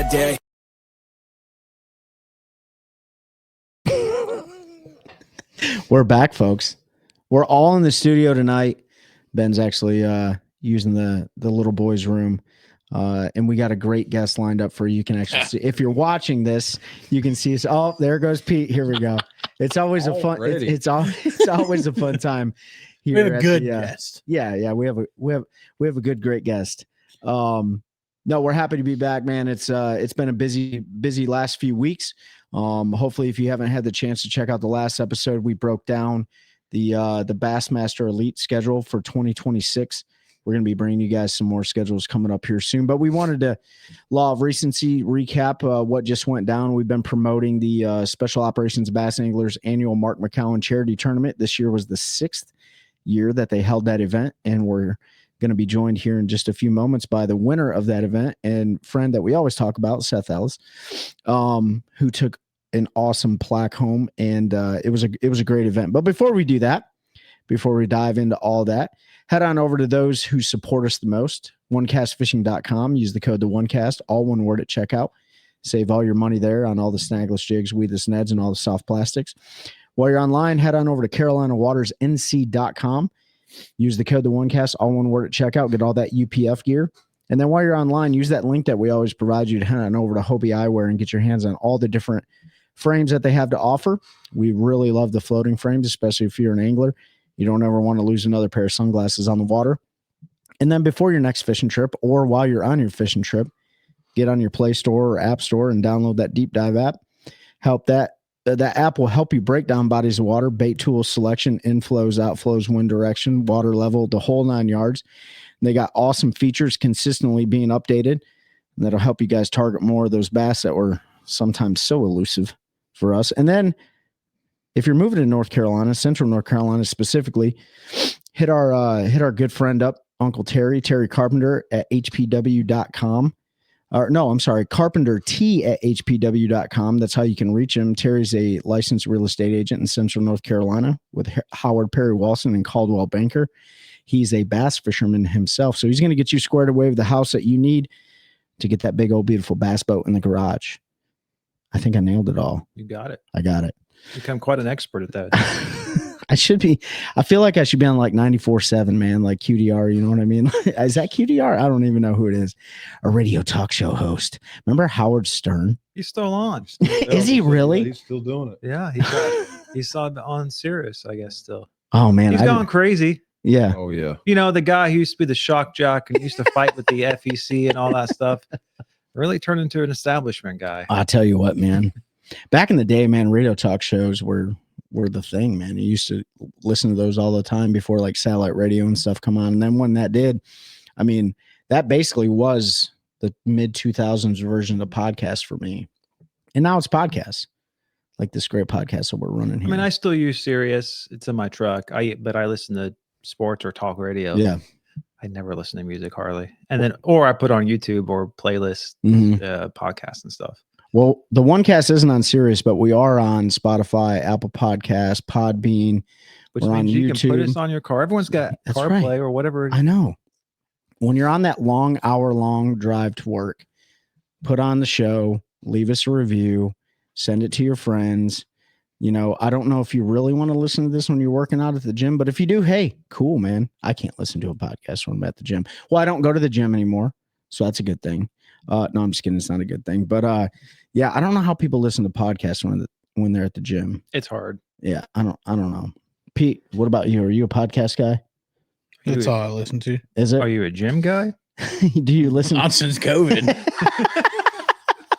bad day. We're back, folks. We're all in the studio tonight. Ben's actually using the little boy's room. And we got a great guest lined up for you. You can actually see, if you're watching this, you can see us. Oh, there goes Pete. Here we go. It's always a fun. It's always a fun time. Here we have a good guest. Yeah. We have a good, great guest. No, we're happy to be back, man. It's been a busy last few weeks. Hopefully, if you haven't had the chance to check out the last episode, we broke down the Bassmaster Elite schedule for 2026. We're going to be bringing you guys some more schedules coming up here soon. But we wanted to, law of recency, recap what just went down. We've been promoting the Special Operations Bass Anglers annual Mark McCowan Charity Tournament. This year was the 6th year that they held that event, and we're going to be joined here in just a few moments by the winner of that event and friend that we always talk about, Seth Ellis, who took an awesome plaque home, and it was a great event. But before we do that, before we dive into all that, head on over to those who support us the most, OneCastFishing.com. Use the code OneCast, all one word at checkout. Save all your money there on all the snagless jigs, weedless neds, and all the soft plastics. While you're online, head on over to CarolinaWatersNC.com. Use the code OneCast, all one word at checkout. Get all that UPF gear. And then while you're online, use that link that we always provide you to head on over to Hobie Eyewear and get your hands on all the different frames that they have to offer. We really love the floating frames, especially if you're an angler. You don't ever want to lose another pair of sunglasses on the water. And then before your next fishing trip or while you're on your fishing trip, get on your Play Store or App Store and download that Deep Dive app. That app will help you break down bodies of water, bait tool selection, inflows, outflows, wind direction, water level, the whole 9 yards. And they got awesome features consistently being updated, and that'll help you guys target more of those bass that were sometimes so elusive for us. And then if you're moving to North Carolina, Central North Carolina specifically, hit our good friend up, Uncle Terry Carpenter at hpw.com. Or no, I'm sorry, Carpenter T at hpw.com. That's how you can reach him. Terry's a licensed real estate agent in Central North Carolina with Howard Perry Walson and Caldwell Banker. He's a bass fisherman himself, so he's going to get you squared away with the house that you need to get that big old beautiful bass boat in the garage. I think I nailed it all. You got it. I got it. Become quite an expert at that. I should be. I feel like I should be on like 94.7, man, like QDR. You know what I mean? Is that QDR? I don't even know who it is. A radio talk show host. Remember Howard Stern? He's still on. Is he really? He's still doing it. Yeah, he's on Sirius, I guess. Still. Oh man, he's gone crazy. Yeah. Oh yeah. You know, the guy who used to be the shock jock and used to fight with the FEC and all that stuff really turned into an establishment guy. I'll tell you what, man. Back in the day, man, radio talk shows were the thing, man. You used to listen to those all the time before like satellite radio and stuff come on. And then when that did, I mean, that basically was the mid 2000s version of the podcast for me. And now it's podcasts, like this great podcast that we're running here. I mean, I still use Sirius. It's in my truck. But I listen to sports or talk radio. Yeah. I never listen to music hardly. And then, or I put on YouTube or playlist podcasts and stuff. Well, the OneCast isn't on Sirius, but we are on Spotify, Apple Podcasts, Podbean. Which we're means on you YouTube. can put us on your car. Everyone's got That's CarPlay right. or whatever. I know. When you're on that long, hour-long drive to work, put on the show, leave us a review, send it to your friends. You know, I don't know if you really want to listen to this when you're working out at the gym, but if you do, hey, cool, man. I can't listen to a podcast when I'm at the gym. Well, I don't go to the gym anymore, so that's a good thing. No, I'm just kidding. It's not a good thing. But yeah, I don't know how people listen to podcasts when they're at the gym. It's hard. Yeah, I don't know. Pete, what about you? Are you a podcast guy? That's all I listen to. Is it? Are you a gym guy? Do you listen? Not since COVID.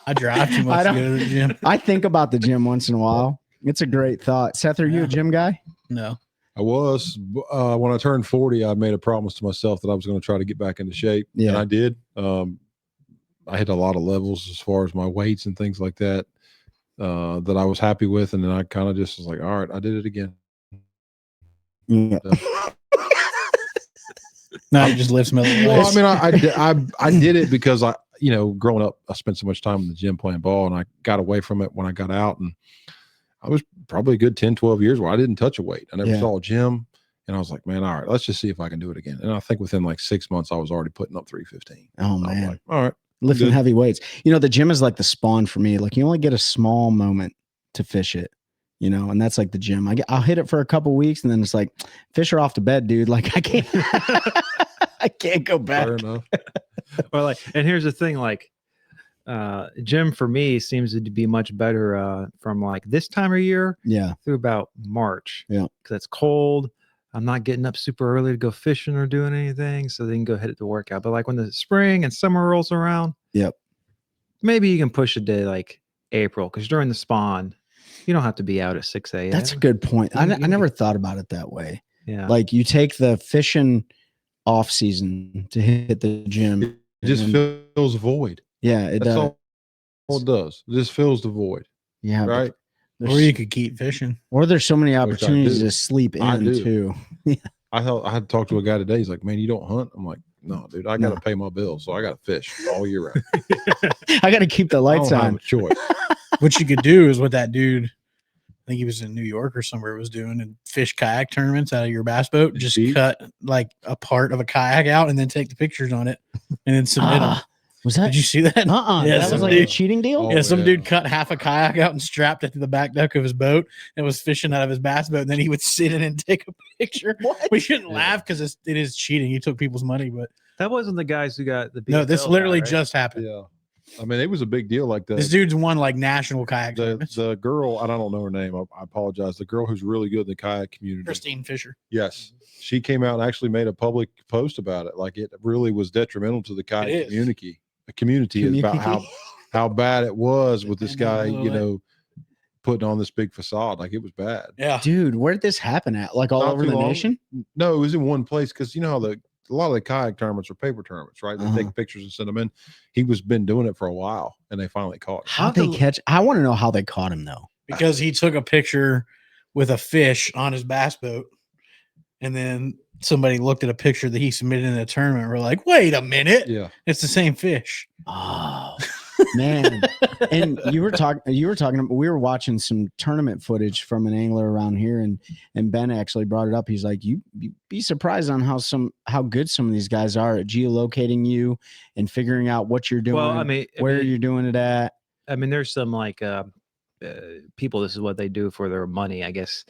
I drive too much to go to the gym. I think about the gym once in a while. It's a great thought. Seth, are you a gym guy? No. I was. When I turned 40, I made a promise to myself that I was going to try to get back into shape. Yeah. And I did. I hit a lot of levels as far as my weights and things like that that I was happy with. And then I kind of just was like, all right, I did it again. Yeah. No, you just lift some other Well, weights. I mean, I did it because growing up, I spent so much time in the gym playing ball, and I got away from it when I got out. And I was probably a good 10, 12 years where I didn't touch a weight. I never saw a gym. And I was like, man, all right, let's just see if I can do it again. And I think within like 6 months, I was already putting up 315. Oh, man. Like, all right, lifting Good. heavy weights. You know, the gym is like the spawn for me. Like you only get a small moment to fish it, you know, and that's like the gym. I'll hit it for a couple weeks and then it's like, fish are off to bed, dude. Like I can't, I can't go back. Fair enough. Or like, and here's the thing, like, gym for me seems to be much better from like this time of year Yeah. through about March. Yeah. Because it's cold. I'm not getting up super early to go fishing or doing anything. So they can go hit it to workout. But like when the spring and summer rolls around, Yep. maybe you can push it to like April. Because during the spawn, you don't have to be out at 6 a.m. That's a good point. I You- never thought about it that way. Yeah. Like you take the fishing off season to hit the gym. It just and- fills a void. Yeah, it That's does. all it does. It just fills the void. Yeah. but Right. there's- Or you could keep fishing. or there's so many Which I opportunities do. to sleep I in do. too. I thought I had to talk to a guy today. He's like, "Man, you don't hunt?" I'm like, "No, dude. I got to No. pay my bills, so I got to fish all year round. I got to keep the I lights don't have on. a choice." What you could do is what that dude, I think he was in New York or somewhere, was doing, and fish kayak tournaments out of your bass boat. Just See? cut like a part of a kayak out and then take the pictures on it and then submit them. Ah, was that? Did you see that? Uh-uh. Yeah, that was some like a dude- cheating deal. Oh, Yeah, some yeah. dude cut half a kayak out and strapped it to the back deck of his boat and was fishing out of his bass boat. And then he would sit in and take a picture. We shouldn't Yeah. laugh because it is cheating. He took people's money, but That wasn't the guys who got the no, this BFL literally guy, right? just happened. Yeah, I mean, it was a big deal. Like This dude's won like national kayak tournaments. the girl, and I don't know her name. I apologize. The girl who's really good in the kayak community. Christine Fisher. Yes, she came out and actually made a public post about it. Like it really was detrimental to the It kayak is. community. The community is about how bad it was with this guy. You know, putting on this big facade. Like it was bad. Yeah. Dude, where did this happen at? Like all Not over too the long. nation? No, it was in one place because you know how a lot of the kayak tournaments are paper tournaments, right? They Uh-huh. take pictures and send them in. He was been doing it for a while, and they finally caught him. How'd they catch? I want to know how they caught him though. Because he took a picture with a fish on his bass boat. And then somebody looked at a picture that he submitted in the tournament. And we're like, wait a minute. Yeah, It's the same fish. Oh man. And we were watching some tournament footage from an angler around here, and Ben actually brought it up. He's like, you'd be surprised on how good some of these guys are at geolocating you and figuring out what you're doing, Well, I mean, where you're doing it at. I mean, there's some like people. This is what they do for their money. I guess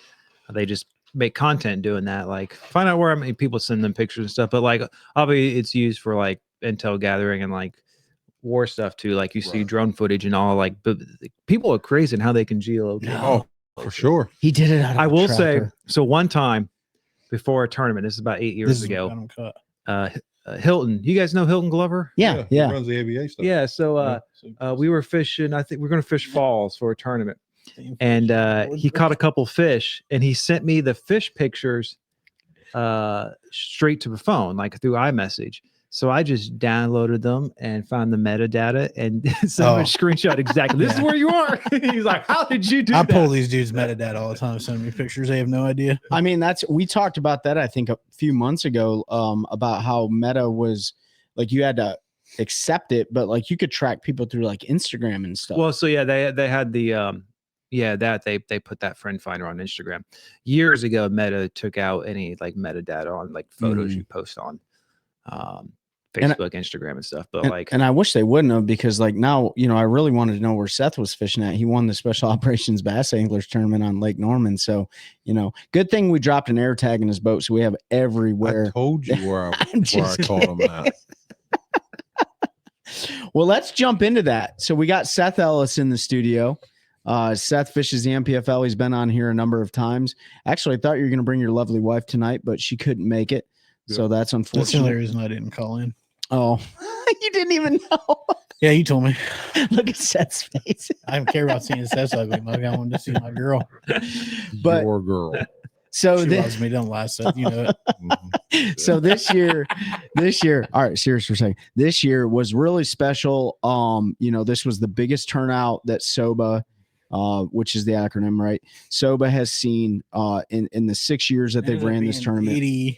they just make content doing that. Like, find out where people send them pictures and stuff. But like, obviously, it's used for like intel gathering and like war stuff too. Like you see Right. drone footage and all. Like, but people are crazy in how they can geolocate. No. oh, for sure. He did it out of I a will say, trapper. so one time before a tournament, this is about 8 years This is ago. what got him cut. Hilton, you guys know Hilton Glover? Yeah. He runs the ABA stuff. Yeah. So we were fishing. I think we're going to fish falls for a tournament. And he caught a couple fish, and he sent me the fish pictures straight to the phone, like through iMessage. So I just downloaded them and found the metadata and sent him a screenshot exactly. This is Yeah. where you are. He's like, "How did you do I that?" pull these dudes metadata all the time, sending me pictures. They have no idea. I mean, we talked about that, I think, a few months ago, about how Meta was like you had to accept it, but like you could track people through like Instagram and stuff. Well, so yeah, they had the that they put that friend finder on Instagram years ago. Meta took out any like metadata on like photos you post on Facebook, Instagram, and stuff. But and I wish they wouldn't have, because like now, you know, I really wanted to know where Seth was fishing at. He won the Special Operations Bass Anglers Tournament on Lake Norman. So, you know, good thing we dropped an air tag in his boat, so we have everywhere. I told you where I I'm just caught him at. Well, let's jump into that. So we got Seth Ellis in the studio. Seth fishes the MPFL. He's been on here a number of times. Actually, I thought you were going to bring your lovely wife tonight, but she couldn't make it. So that's That's the unfortunate. only reason I didn't call in. Oh, you didn't even know. Yeah, you told me. Look at Seth's face. I don't care about seeing Seth's ugly mug. I wanted to see my girl. But Your girl. so She this, loves me. Don't lie, Seth. You know it. Mhm. so this year, all right, serious for a second. This year was really special. You know, this was the biggest turnout that SOBA, which is the acronym, right? SOBA has seen in the 6 years that they've Ended up ran this being tournament.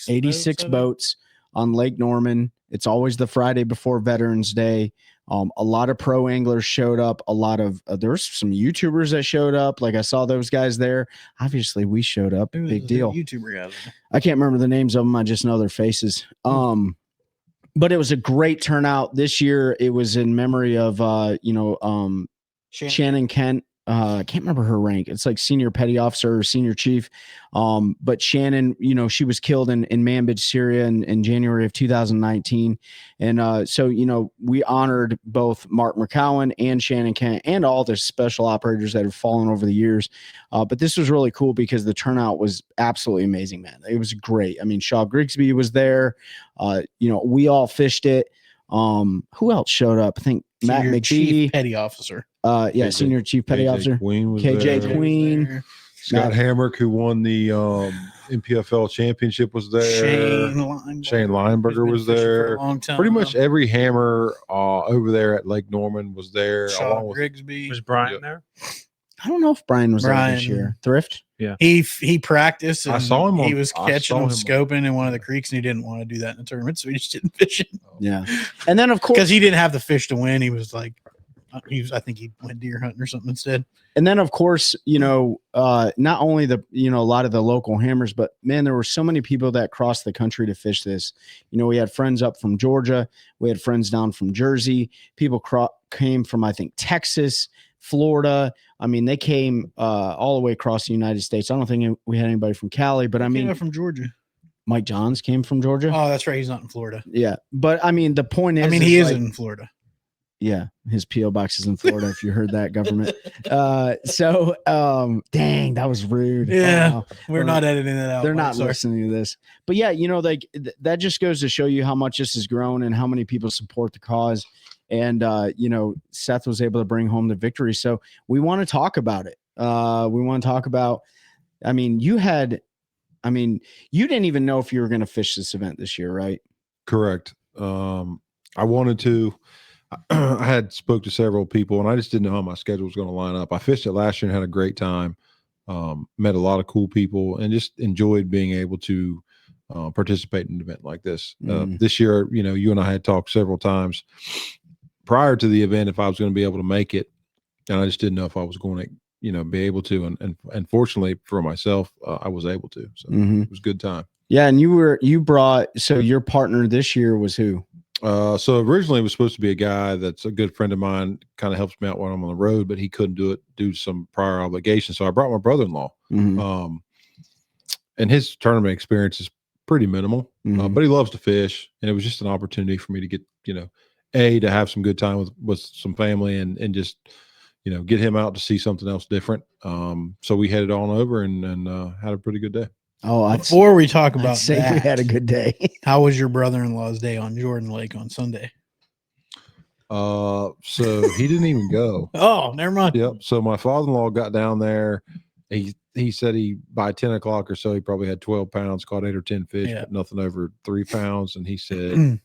86 boats on Lake Norman. It's always the Friday before Veterans Day. A lot of pro anglers showed up. A lot of there's some YouTubers that showed up. Like I saw those guys there. Obviously, we showed up. Big deal. YouTuber guys. I can't remember the names of them. I just know their faces. but it was a great turnout this year. It was in memory of, Shannon Kent. I can't remember her rank. It's like senior petty officer or senior chief. But Shannon, she was killed in Manbij, Syria in January of 2019. And so, we honored both Mark McCowan and Shannon Kent and all the special operators that have fallen over the years. But this was really cool because the turnout was absolutely amazing, man. It was great. I mean, Shaw Grigsby was there. We all fished it. Who else showed up? I think Matt Senior McBee, chief petty officer. KJ, senior chief petty KJ officer. Queen was KJ there. Queen. Scott Hamrick, who won the MPFL championship, was there. Shane Lineberger was there. For a long time. Pretty much every hammer over there at Lake Norman was there. Shaw along with Grigsby. Was Brian there? I don't know if Brian was there this year. Thrift. Yeah. He practiced. And I saw him. He was catching them scoping in one of the creeks, and he didn't want to do that in the tournament, so he just didn't fish it. Yeah. And then of course, because he didn't have the fish to win, he was like, I think he went deer hunting or something instead. And then of course, not only a lot of the local hammers, but man, there were so many people that crossed the country to fish this. We had friends up from Georgia. We had friends down from Jersey. People came from, I think, Texas, Florida. I mean, they came all the way across the United States. I don't think we had anybody from Cali, but I mean, from Georgia. Mike Johns came from Georgia. Oh, that's right. He's not in Florida. Yeah. But I mean, the point is, he is in Florida. Yeah, his P.O. box is in Florida, if you heard that, government. Dang, that was rude. Yeah, we're not editing it out. They're not listening to this. But yeah, that just goes to show you how much this has grown and how many people support the cause. And, Seth was able to bring home the victory. So we want to talk about it. We want to talk about, you didn't even know if you were going to fish this event this year, right? Correct. I wanted to. I had spoke to several people, and I just didn't know how my schedule was going to line up. I fished it last year and had a great time. Met a lot of cool people, and just enjoyed being able to participate in an event like this. This year, you and I had talked several times prior to the event if I was going to be able to make it, and I just didn't know if I was going to, be able to. And fortunately for myself, I was able to. So it was a good time. Yeah, and so your partner this year was who? So originally it was supposed to be a guy that's a good friend of mine, kind of helps me out when I'm on the road, but he couldn't do it due to some prior obligations. So I brought my brother-in-law. And his tournament experience is pretty minimal, but he loves to fish, and it was just an opportunity for me to get, to have some good time with some family and just, get him out to see something else different. So we headed on over and had a pretty good day. Oh, before we talk about we had a good day. How was your brother-in-law's day on Jordan Lake on Sunday? So he didn't even go. Oh, never mind. Yep. So my father-in-law got down there. He said by 10 o'clock or so, he probably had 12 pounds, caught 8 or 10 fish, but nothing over 3 pounds. And he said,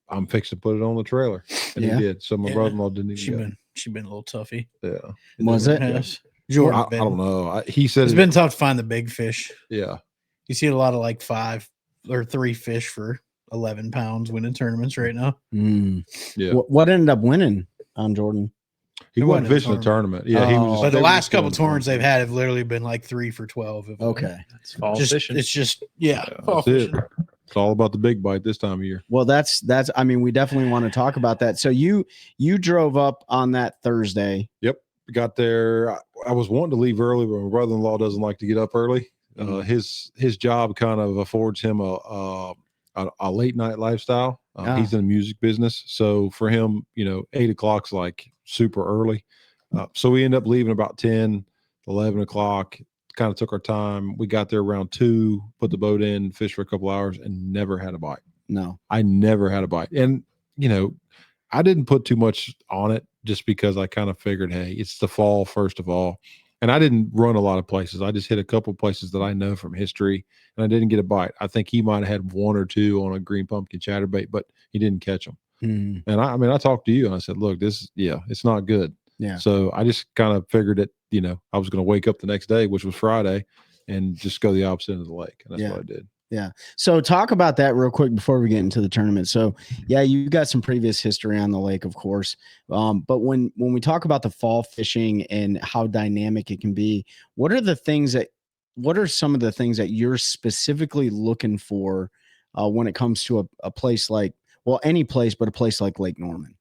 I'm fixing to put it on the trailer. And he did. So my brother-in-law didn't even go. She been a little toughy. Yeah. Was it? Yes. Jordan, I don't know. He said it's been tough to find the big fish. Yeah. You see a lot of like 5 or 3 fish for 11 pounds winning tournaments right now. Yeah. What ended up winning on Jordan? He wasn't fishing a tournament. Yeah. He was. But the last couple tournaments they've had have literally been like 3 for 12. Okay. That's fall fishing. It's just, fall fishing. It's all about the big bite this time of year. Well, that's, we definitely want to talk about that. So you drove up on that Thursday. Yep. Got there. I was wanting to leave early, but my brother-in-law doesn't like to get up early. His job kind of affords him a late night lifestyle. He's in the music business. So for him, 8 o'clock's like super early. So we ended up leaving about 10, 11 o'clock, kind of took our time. We got there around 2, put the boat in, fished for a couple hours, and never had a bite. No, I never had a bite. And, I didn't put too much on it just because I kind of figured, hey, it's the fall, first of all. And I didn't run a lot of places. I just hit a couple of places that I know from history, and I didn't get a bite. I think he might have had 1 or 2 on a green pumpkin chatterbait, but he didn't catch them. And I talked to you and I said, look, it's not good. Yeah. So I just kind of figured that, I was going to wake up the next day, which was Friday, and just go the opposite end of the lake. And that's what I did. Yeah. So talk about that real quick before we get into the tournament. So yeah, you got some previous history on the lake, of course. But when we talk about the fall fishing and how dynamic it can be, what are some of the things that you're specifically looking for when it comes to a place like, well, any place, but a place like Lake Norman?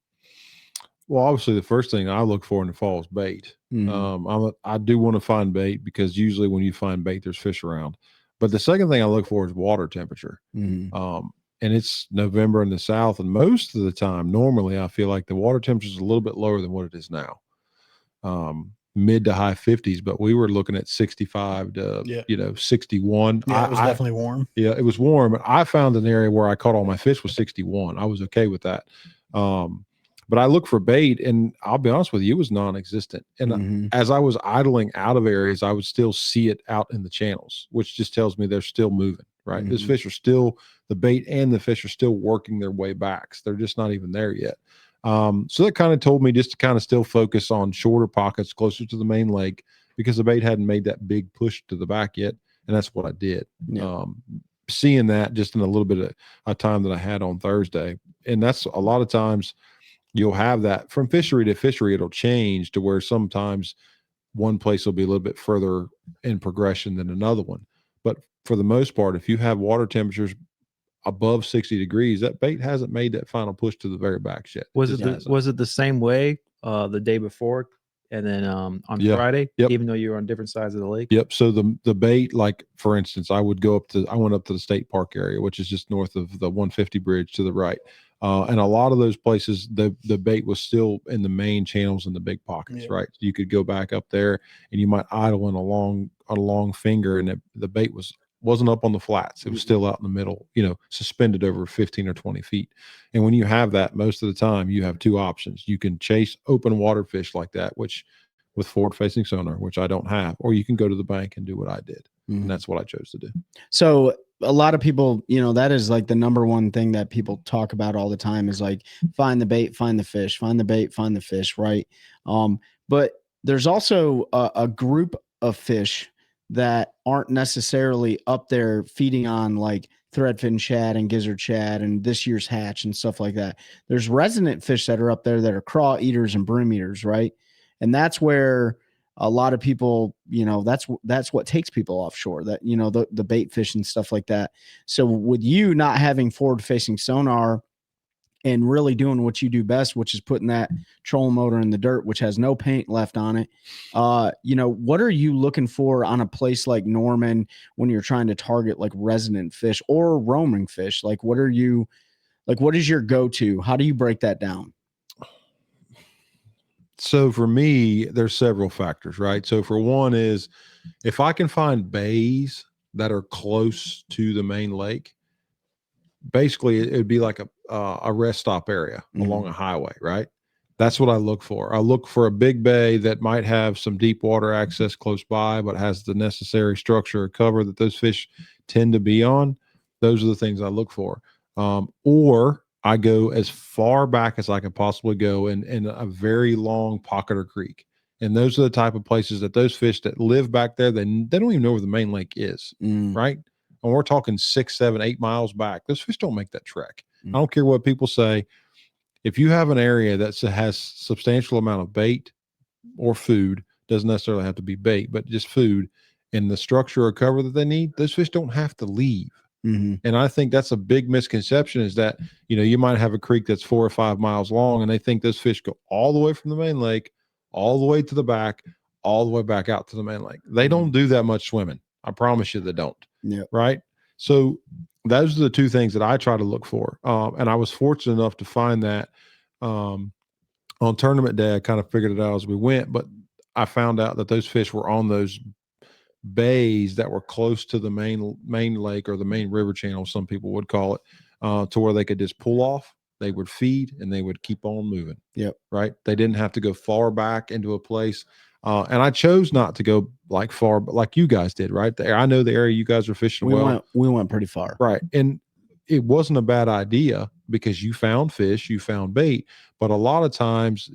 Well, obviously the first thing I look for in the fall is bait. Mhm. I do want to find bait because usually when you find bait, there's fish around. But the second thing I look for is water temperature. Mhm. And it's November in the South, and most of the time, normally I feel like the water temperature is a little bit lower than what it is now. Mid to high 50s, but we were looking at 65 to 61. Yeah, it was definitely warm. Yeah, it was warm. I found an area where I caught all my fish was 61. I was okay with that. But I look for bait, and I'll be honest with you, it was non-existent. And Mhm. as I was idling out of areas, I would still see it out in the channels, which just tells me they're still moving, right? Those Mhm. fish are still, the bait and the fish are still working their way back. So they're just not even there yet. So that kind of told me just to kind of still focus on shorter pockets closer to the main lake because the bait hadn't made that big push to the back yet. And that's what I did. Yeah. Seeing that just in a little bit of a time that I had on Thursday. And that's a lot of times you'll have that from fishery to fishery. It'll change to where sometimes one place will be a little bit further in progression than another one. But for the most part, if you have water temperatures above 60 degrees, that bait hasn't made that final push to the very back yet. Was just it hasn't. was it the same way the day before, and then on Yeah. Friday, Yep. even though you were on different sides of the lake? Yep. So the bait, like for instance, I went up to the state park area, which is just north of the 150 bridge to the right. And a lot of those places, the bait was still in the main channels in the big pockets, Yeah. right? You could go back up there and you might idle in a long finger, and the bait wasn't up on the flats. It was still out in the middle, suspended over 15 or 20 feet. And when you have that, most of the time you have two options. You can chase open water fish like that, which with forward facing sonar, which I don't have, or you can go to the bank and do what I did. Mhm. And that's what I chose to do. So a lot of people, that is like the number one thing that people talk about all the time is like, find the bait, find the fish, find the bait, find the fish. Right. But there's also a group of fish that aren't necessarily up there feeding on like threadfin shad and gizzard shad and this year's hatch and stuff like that. There's resident fish that are up there that are craw eaters and brim eaters. Right. And that's where a lot of people, that's what takes people offshore, that, the bait fish and stuff like that. So with you not having forward facing sonar and really doing what you do best, which is putting that trolling motor in the dirt, which has no paint left on it. What are you looking for on a place like Norman when you're trying to target like resident fish or roaming fish? Like, what is your go-to? How do you break that down? So for me, there's several factors, right? So for one is if I can find bays that are close to the main lake, basically it would be like a rest stop area along a highway, right? That's what I look for. I look for a big bay that might have some deep water access close by, but has the necessary structure or cover that those fish tend to be on. Those are the things I look for. Or I go as far back as I can possibly go in a very long pocket or creek. And those are the type of places that those fish that live back there, they don't even know where the main lake is, right? And we're talking 6, 7, 8 miles back. Those fish don't make that trek. I don't care what people say. If you have an area that has substantial amount of bait or food, doesn't necessarily have to be bait, but just food and the structure or cover that they need, those fish don't have to leave. And I think that's a big misconception is that, you might have a creek that's 4 or 5 miles long and they think those fish go all the way from the main lake, all the way to the back, all the way back out to the main lake. They don't do that much swimming. I promise you they don't. Yeah. Right. So those are the two things that I try to look for. And I was fortunate enough to find that on tournament day. I kind of figured it out as we went, but I found out that those fish were on those bays that were close to the main lake or the main river channel, some people would call it, to where they could just pull off. They would feed and they would keep on moving. Yep. Right. They didn't have to go far back into a place. And I chose not to go like far, but like you guys did, right there. I know the area you guys are fishing. We went pretty far. Right. And it wasn't a bad idea because you found fish, you found bait, but a lot of times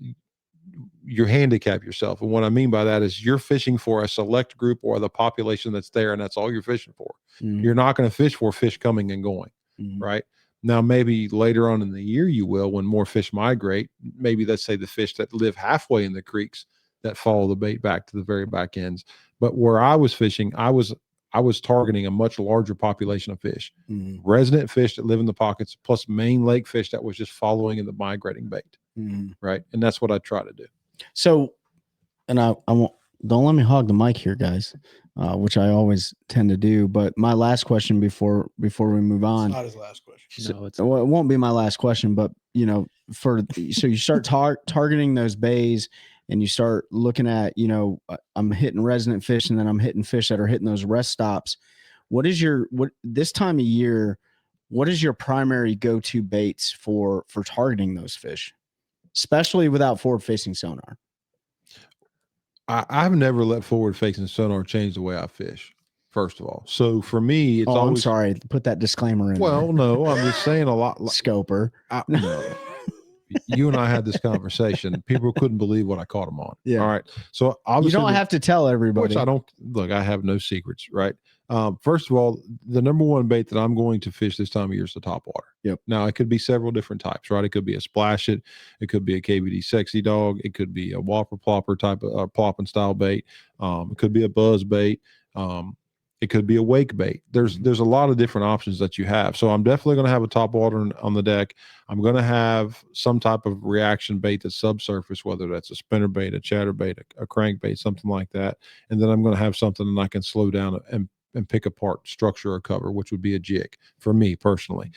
you handicap yourself. And what I mean by that is you're fishing for a select group or the population that's there, and that's all you're fishing for. You're not going to fish for fish coming and going, right? Now, maybe later on in the year you will, when more fish migrate, maybe let's say the fish that live halfway in the creeks that follow the bait back to the very back ends. But where I was fishing, I was I was targeting a much larger population of fish, Mm, resident fish that live in the pockets, plus main lake fish that was just following in the migrating bait. mm. Right. And that's what I try to do. So, and I won't, don't let me hog the mic here, guys, which I always tend to do. But my last question before we move It's on, not his last question. No, it's well, it won't be my last question, but so you start targeting those bays and you start looking at, I'm hitting resident fish and then I'm hitting fish that are hitting those rest stops. What this time of year, what is your primary go-to baits for targeting those fish, especially without forward-facing sonar? I've never let forward-facing sonar change the way I fish, first of all. So for me, it's always. I'm sorry. Put that disclaimer in. Well, no, I'm just saying a lot. Scoper. No. You and I had this conversation. People couldn't believe what I caught them on. Yeah. All right. So obviously, you don't have to tell everybody. which I don't look. I have no secrets, right? First of all, the number one bait that I'm going to fish this time of year is the topwater. Yep. Now it could be several different types, right? It could be a splash it could be a KVD sexy dog, it could be a whopper plopper type of plopping style bait. It could be a buzz bait. It could be a wake bait. There's a lot of different options that you have. So I'm definitely going to have a topwater on the deck. I'm going to have some type of reaction bait that's subsurface, whether that's a spinner bait, a chatter bait, a crank bait, something like that. And then I'm going to have something that I can slow down and pick apart structure or cover, which would be a jig for me personally.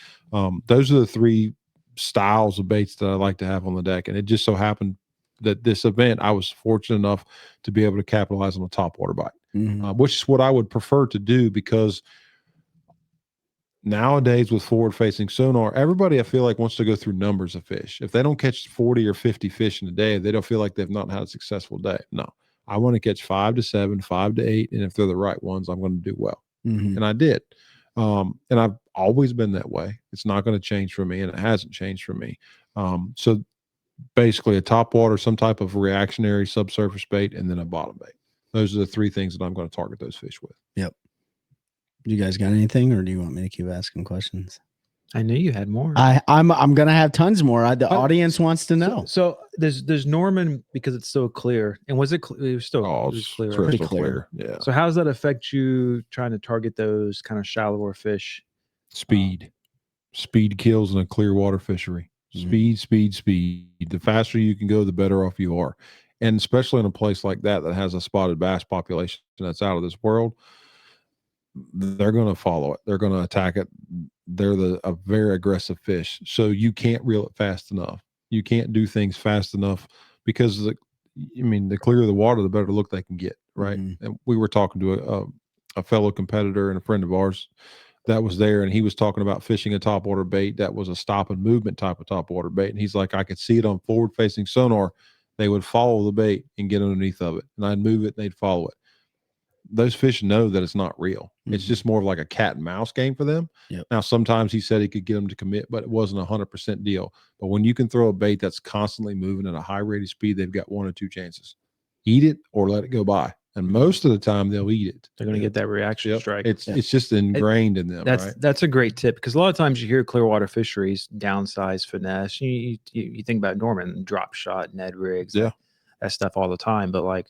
Those are the three styles of baits that I like to have on the deck. And it just so happened that this event, I was fortunate enough to be able to capitalize on a topwater bite. Which is what I would prefer to do, because nowadays with forward-facing sonar, everybody I feel like wants to go through numbers of fish. If they don't catch 40 or 50 fish in a day, they don't feel like they've not had a successful day. No, I want to catch 5 to 7, 5 to 8, and if they're the right ones, I'm going to do well. And I did. And I've always been that way. It's not going to change for me, and it hasn't changed for me. So basically a topwater, some type of reactionary subsurface bait, and then a bottom bait. Those are the three things that I'm going to target those fish with. Yep. You guys got anything, or do you want me to keep asking questions? I knew you had more. I'm gonna have tons more. The audience wants to know. So there's Norman, because it's so clear. And was it? It was still Oh, it was clear. pretty crystal clear. Yeah. So how does that affect you trying to target those kind of shallower fish? Speed kills in a clear water fishery. Speed. The faster you can go, the better off you are. And especially in a place like that has a spotted bass population that's out of this world, they're going to follow it. They're going to attack it. They're a very aggressive fish. So you can't reel it fast enough. You can't do things fast enough, because the clearer the water, the better look they can get, right? And we were talking to a fellow competitor and a friend of ours that was there, and he was talking about fishing a topwater bait that was a stop and movement type of topwater bait. And he's like, I could see it on forward-facing sonar. They would follow the bait and get underneath of it, and I'd move it and they'd follow it. Those fish know that it's not real. It's just more of like a cat and mouse game for them. Yep. Now, sometimes he said he could get them to commit, but it wasn't 100% deal. But when you can throw a bait that's constantly moving at a high rate of speed, they've got 1 or 2 chances: eat it or let it go by. And most of the time they'll eat it. They're going to get that reaction strike. It's just ingrained in them. That's a great tip, because a lot of times you hear clearwater fisheries, downsize, finesse. You think about Norman, drop shot, Ned rigs, that stuff all the time. But like,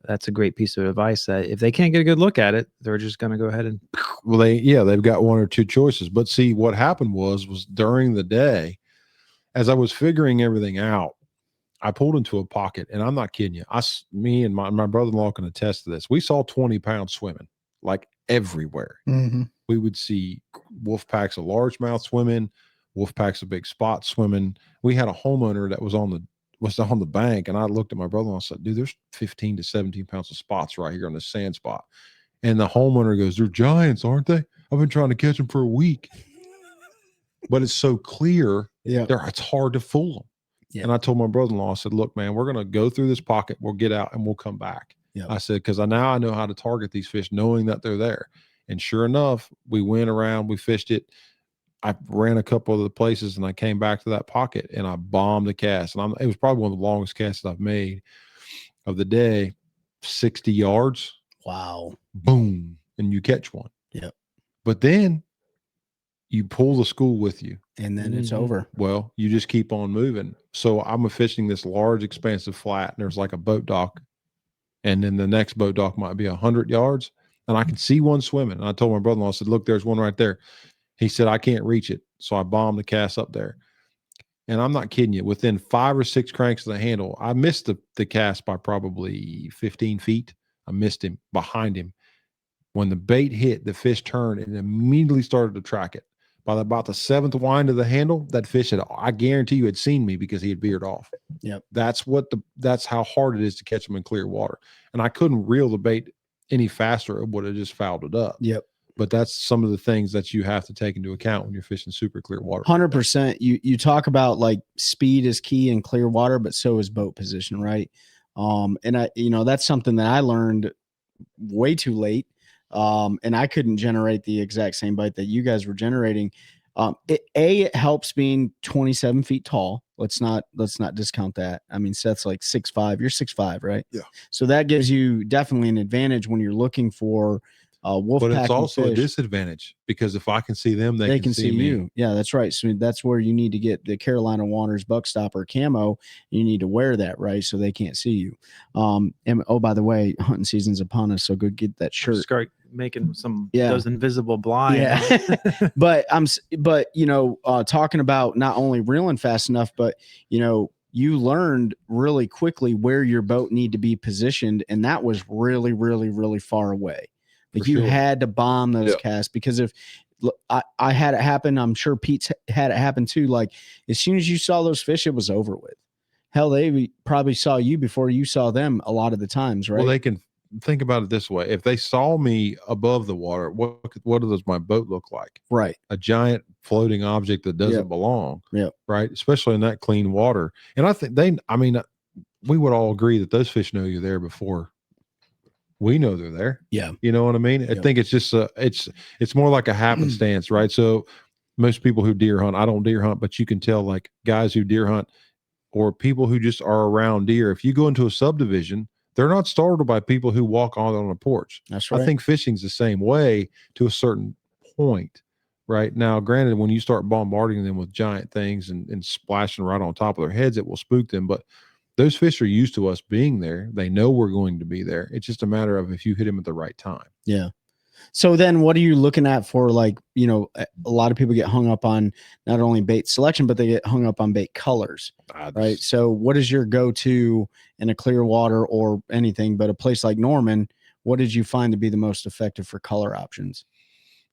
that's a great piece of advice, that if they can't get a good look at it, they're just going to go ahead and. Well, they've got 1 or 2 choices. But see, what happened was during the day, as I was figuring everything out, I pulled into a pocket, and I'm not kidding you. Me and my brother-in-law can attest to this. We saw 20 pounds swimming like everywhere. We would see wolf packs of largemouth swimming, wolf packs of big spots swimming. We had a homeowner that was on the bank, and I looked at my brother-in-law and said, dude, there's 15 to 17 pounds of spots right here on this sand spot. And the homeowner goes, they're giants, aren't they? I've been trying to catch them for a week. But it's so clear, it's hard to fool them. Yeah. And I told my brother-in-law, I said, look, man, we're going to go through this pocket. We'll get out and we'll come back. I said, because now I know how to target these fish, knowing that they're there. And sure enough, we went around, we fished it. I ran a couple of the places, and I came back to that pocket, and I bombed the cast. And it was probably one of the longest casts I've made of the day, 60 yards. Wow. Boom. And you catch one. Yep. But then you pull the school with you. And then it's over. Well, you just keep on moving. So I'm fishing this large, expansive flat, and there's like a boat dock. And then the next boat dock might be 100 yards. and I can see one swimming. And I told my brother-in-law, I said, look, there's one right there. He said, I can't reach it. So I bombed the cast up there. And I'm not kidding you. Within 5 or 6 cranks of the handle, I missed the cast by probably 15 feet. I missed him behind him. When the bait hit, the fish turned and immediately started to track it. By about the 7th wind of the handle, that fish I guarantee you had seen me because he had veered off. Yep. That's how hard it is to catch them in clear water. And I couldn't reel the bait any faster. It would have just fouled it up. Yep. But that's some of the things that you have to take into account when you're fishing super clear water. 100%. You talk about like speed is key in clear water, but so is boat position, right? And that's something that I learned way too late. And I couldn't generate the exact same bite that you guys were generating. It helps being 27 feet tall. Let's not discount that. I mean, Seth's like 6'5". You're 6'5", right? Yeah. So that gives you definitely an advantage when you're looking for wolf. But it's also fish. a disadvantage because if I can see them, they can see me. You. Yeah, that's right. So that's where you need to get the Carolina Waters Buckstopper camo. You need to wear that, right? So they can't see you. And oh, by the way, hunting season's upon us. So go get that shirt. Start making those invisible blinds. Yeah. but talking about not only reeling fast enough, but you learned really quickly where your boat need to be positioned. And that was really, really, really far away. Like you had to bomb those casts because if I had it happen, I'm sure Pete's had it happen too. Like as soon as you saw those fish, it was over with. Hell, they probably saw you before you saw them a lot of the times, right? Well, they can think about it this way. If they saw me above the water, what does my boat look like? Right. A giant floating object that doesn't belong. Yeah. Right. Especially in that clean water. And I think we would all agree that those fish know you're there before we know they're there. Yeah. You know what I mean? I think it's just it's more like a happenstance, right? So most people who deer hunt, I don't deer hunt, but you can tell like guys who deer hunt or people who just are around deer. If you go into a subdivision, they're not startled by people who walk on a porch. That's right. I think fishing's the same way to a certain point. Right now, granted, when you start bombarding them with giant things and splashing right on top of their heads, it will spook them. But those fish are used to us being there. They know we're going to be there. It's just a matter of if you hit them at the right time. Yeah. So then what are you looking at for like, a lot of people get hung up on not only bait selection, but they get hung up on bait colors, right? So what is your go-to in a clear water or anything, but a place like Norman, what did you find to be the most effective for color options?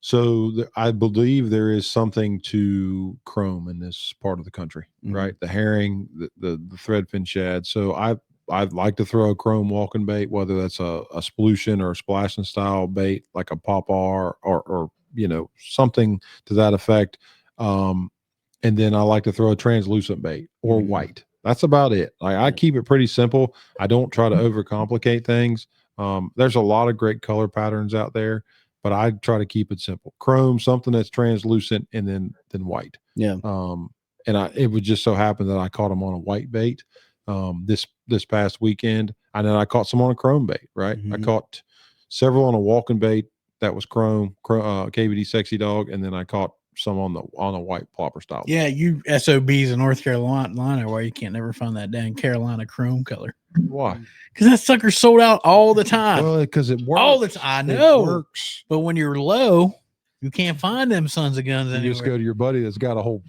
So I believe there is something to chrome in this part of the country, right? The herring, the threadfin shad. So I'd like to throw a chrome walking bait, whether that's a splution or a splashing style bait, like a pawpaw or something to that effect. And then I like to throw a translucent bait or white. That's about it. I keep it pretty simple. I don't try to overcomplicate things. There's a lot of great color patterns out there, but I try to keep it simple. Chrome, something that's translucent, and then white. Yeah. And it would just so happen that I caught them on a white bait this past weekend. And then I caught some on a chrome bait, right? I caught several on a walking bait that was chrome KVD Sexy Dog, and then I caught some on a white plopper-style. Yeah, you SOBs in North Carolina where you can't never find that dang Carolina chrome color. Why? Because that sucker sold out all the time. Well, because it works. All the time. I know. It works. But when you're low, you can't find them sons of guns anywhere. You just go to your buddy that's got a whole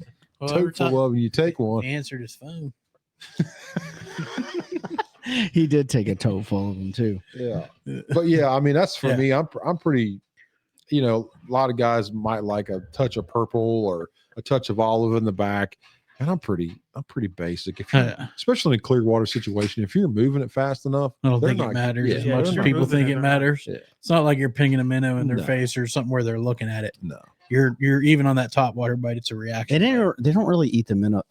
tote full of them, and you take one. He answered his phone. He did take a tote full of them too. Yeah. But yeah, I mean, that's for me. I'm pretty, a lot of guys might like a touch of purple or a touch of olive in the back. And I'm pretty basic. If you, especially in a clear water situation, if you're moving it fast enough, I don't think it matters as much as people think it matters. Yeah. It's not like you're pinging a minnow in their face or something where they're looking at it. No, you're even on that top water bite. It's a reaction. They don't really eat the minnow.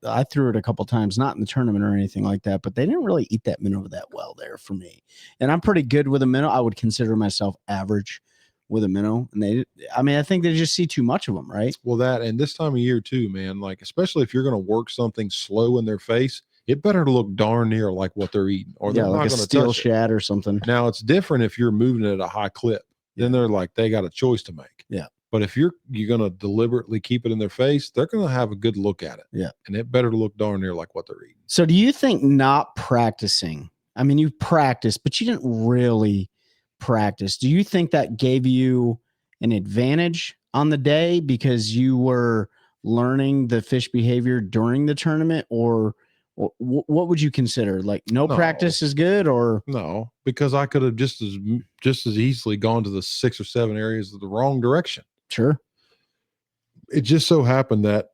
I threw it a couple times, not in the tournament or anything like that, but they didn't really eat that minnow that well there for me. And I'm pretty good with a minnow. I would consider myself average with a minnow, and I think they just see too much of them, right? Well, that and this time of year too, man. Like especially if you're going to work something slow in their face, it better look darn near like what they're eating, or they're like not going to steel shad or something. Now it's different if you're moving at a high clip. Then they're like they got a choice to make. Yeah. But if you're going to deliberately keep it in their face, they're going to have a good look at it. Yeah. And it better look darn near like what they're eating. So do you think not practicing? I mean, you practiced, but you didn't really practice. Do you think that gave you an advantage on the day because you were learning the fish behavior during the tournament, or what would you consider? Like no practice is good, or no? Because I could have just as easily gone to the 6 or 7 areas of the wrong direction. Sure. It just so happened that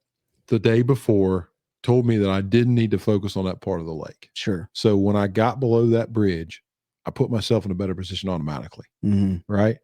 the day before told me that I didn't need to focus on that part of the lake. Sure. So when I got below that bridge, I put myself in a better position automatically. Right.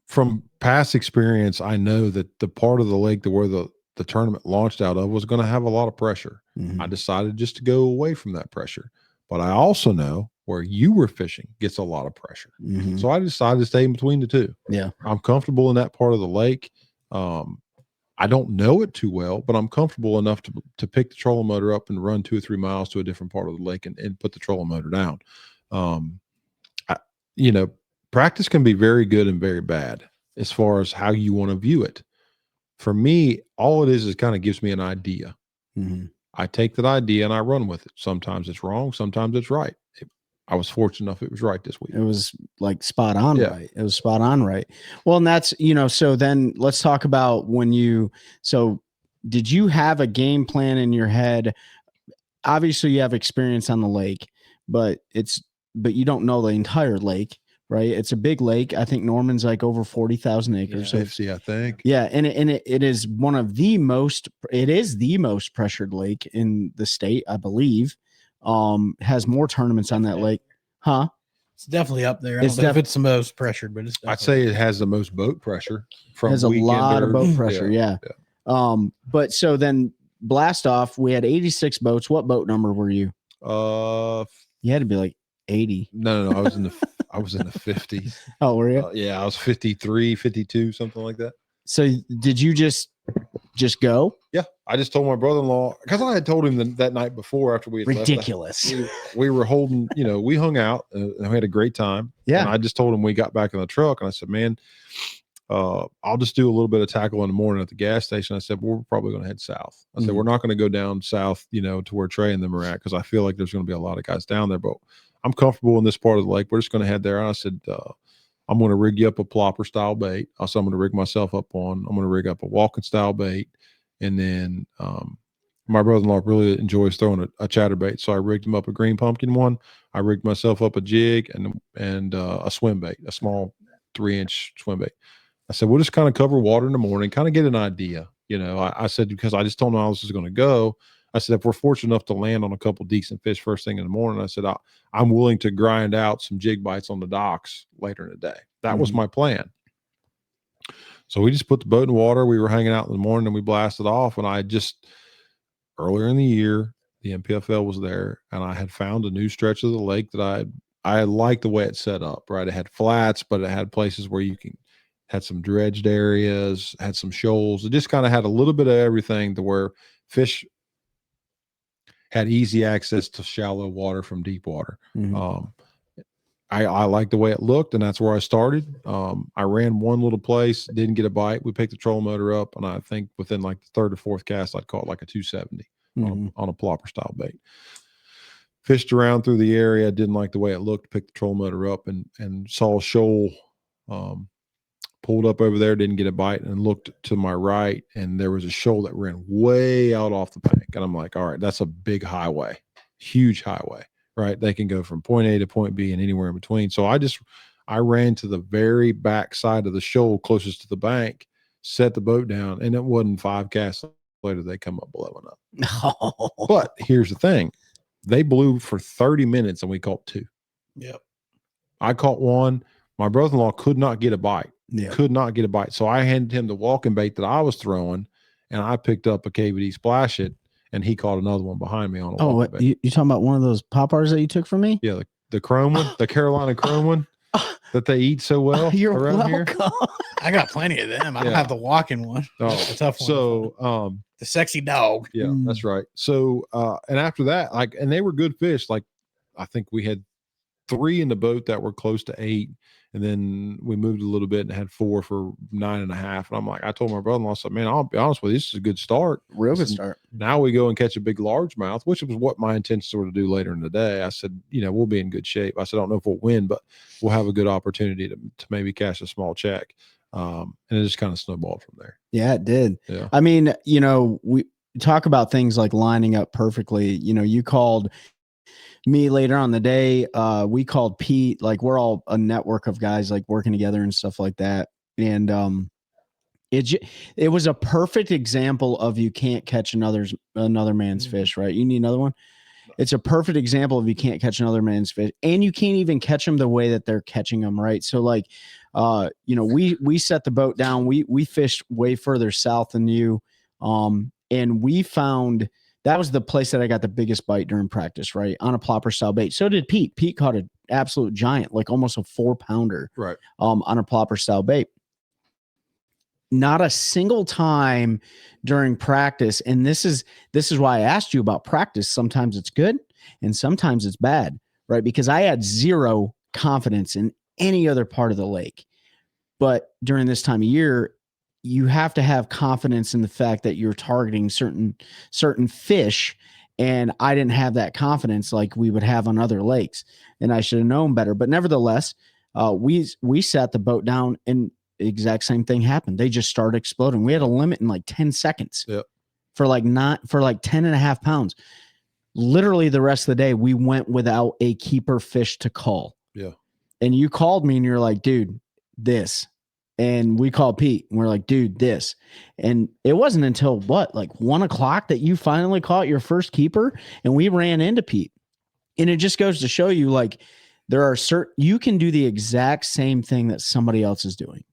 From past experience, I know that the part of the lake where the tournament launched out of was going to have a lot of pressure. I decided just to go away from that pressure. But I also know where you were fishing gets a lot of pressure. So I decided to stay in between the two. Yeah. I'm comfortable in that part of the lake. I don't know it too well, but I'm comfortable enough to pick the trolling motor up and run 2 or 3 miles to a different part of the lake and put the trolling motor down. Practice can be very good and very bad as far as how you want to view it. For me, all it is kind of gives me an idea. I take that idea and I run with it. Sometimes it's wrong. Sometimes it's right. I was fortunate enough it was right this week. It was like spot on right. It was spot on right. Well, and that's, so then let's talk about did you have a game plan in your head? Obviously you have experience on the lake, but you don't know the entire lake, right? It's a big lake. I think Norman's like over 40,000 acres. 50, I think. Yeah. And it is the most pressured lake in the state, I believe. Has more tournaments on that lake. Huh? It's definitely up there. I don't know if it's the most pressured, but I'd say it has the most boat pressure. Has a lot of boat pressure. Yeah. But so then blast off, we had 86 boats. What boat number were you? You had to be like 80. No. I was in the 50s. Oh, were you? Yeah, I was 53, 52, something like that. So did you just go? Yeah, I just told my brother-in-law, because I had told him that night before after we had ridiculous. Left, we were holding, we hung out and we had a great time. Yeah. And I just told him we got back in the truck and I said, man, I'll just do a little bit of tackle in the morning at the gas station. I said, we're probably going to head south. I said, we're not going to go down south, to where Trey and them are at, because I feel like there's going to be a lot of guys down there, but I'm comfortable in this part of the lake. We're just going to head there. And I said, I'm going to rig you up a plopper-style bait. Also, I'm going to rig myself up I'm going to rig up a walking-style bait. And then my brother-in-law really enjoys throwing a chatterbait. So I rigged him up a green pumpkin one. I rigged myself up a jig and a swim bait, a small 3-inch swim bait. I said, we'll just kind of cover water in the morning, kind of get an idea. I said, because I just don't know how this is going to go. I said, if we're fortunate enough to land on a couple decent fish first thing in the morning, I said, I'm willing to grind out some jig bites on the docks later in the day. That was my plan. So we just put the boat in the water. We were hanging out in the morning and we blasted off. And earlier in the year, the MPFL was there and I had found a new stretch of the lake that I liked the way it's set up, right? It had flats, but it had places where had some dredged areas, had some shoals. It just kind of had a little bit of everything to where fish had easy access to shallow water from deep water. I liked the way it looked, and that's where I started. I ran one little place, didn't get a bite. We picked the trolling motor up, and I think within like the third or fourth cast, I'd caught like a 270 on a plopper-style bait. Fished around through the area, didn't like the way it looked, picked the trolling motor up, and saw a shoal. Pulled up over there, didn't get a bite, and looked to my right, and there was a shoal that ran way out off the bank. And I'm like, all right, that's a big highway, huge highway, right? They can go from point A to point B and anywhere in between. So I ran to the very back side of the shoal closest to the bank, set the boat down, and it wasn't 5 casts later they come up blowing up. No. But here's the thing. They blew for 30 minutes and we caught 2. Yep. I caught 1. My brother-in-law could not get a bite. Yeah. Could not get a bite. So I handed him the walking bait that I was throwing, and I picked up a KVD Splash It, and he caught another one behind me on a walking bait. You talking about one of those poppers that you took from me? Yeah, the chrome one, the Carolina chrome one that they eat so well You're around here. I got plenty of them. I don't have the walking one. Oh, a tough one. So the sexy dog. Yeah, that's right. So and after that, and they were good fish. Like I think we had 3 in the boat that were close to 8. And then we moved a little bit and had 4 for 9.5. And I'm like, I told my brother-in-law, I said, man, I'll be honest with you, this is a good start. Real good start. Now we go and catch a big largemouth, which was what my intentions were to do later in the day. I said, we'll be in good shape. I said, I don't know if we'll win, but we'll have a good opportunity to maybe catch a small check. And it just kind of snowballed from there. Yeah, it did. Yeah. I mean, we talk about things like lining up perfectly. You called me later on the day. We called Pete. Like, we're all a network of guys like working together and stuff like that. And it was a perfect example of you can't catch another man's fish, right? You need another one. It's a perfect example of you can't catch another man's fish, and you can't even catch them the way that they're catching them, right? So like, we set the boat down. We fished way further south than you, and we found that was the place that I got the biggest bite during practice, right? On a plopper-style bait. So did Pete. Pete caught an absolute giant, like almost a 4-pounder, right? On a plopper-style bait. Not a single time during practice, and this is why I asked you about practice. Sometimes it's good and sometimes it's bad, right? Because I had zero confidence in any other part of the lake. But during this time of year, you have to have confidence in the fact that you're targeting certain fish, and I didn't have that confidence like we would have on other lakes, and I should have known better. But nevertheless, we sat the boat down, and the exact same thing happened. They just started exploding. We had a limit in like 10 seconds. Yep. For like 10.5 pounds. Literally the rest of the day, we went without a keeper fish to call. Yeah. And you called me and you're like, dude, this. And we called Pete and we're like, dude, this. And it wasn't until like 1 o'clock that you finally caught your first keeper, and we ran into Pete. And it just goes to show you, like, you can do the exact same thing that somebody else is doing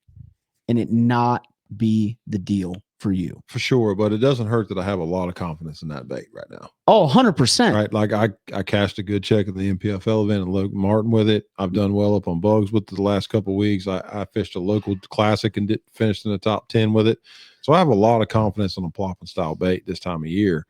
and it not be the deal for you. For sure. But it doesn't hurt that I have a lot of confidence in that bait right now. Oh, 100%. Right. Like I cashed a good check at the MPFL event and Logan Martin with it. I've done well up on bugs with it the last couple of weeks. I fished a local classic and finished in the top 10 with it. So I have a lot of confidence on a plopper-style bait this time of year.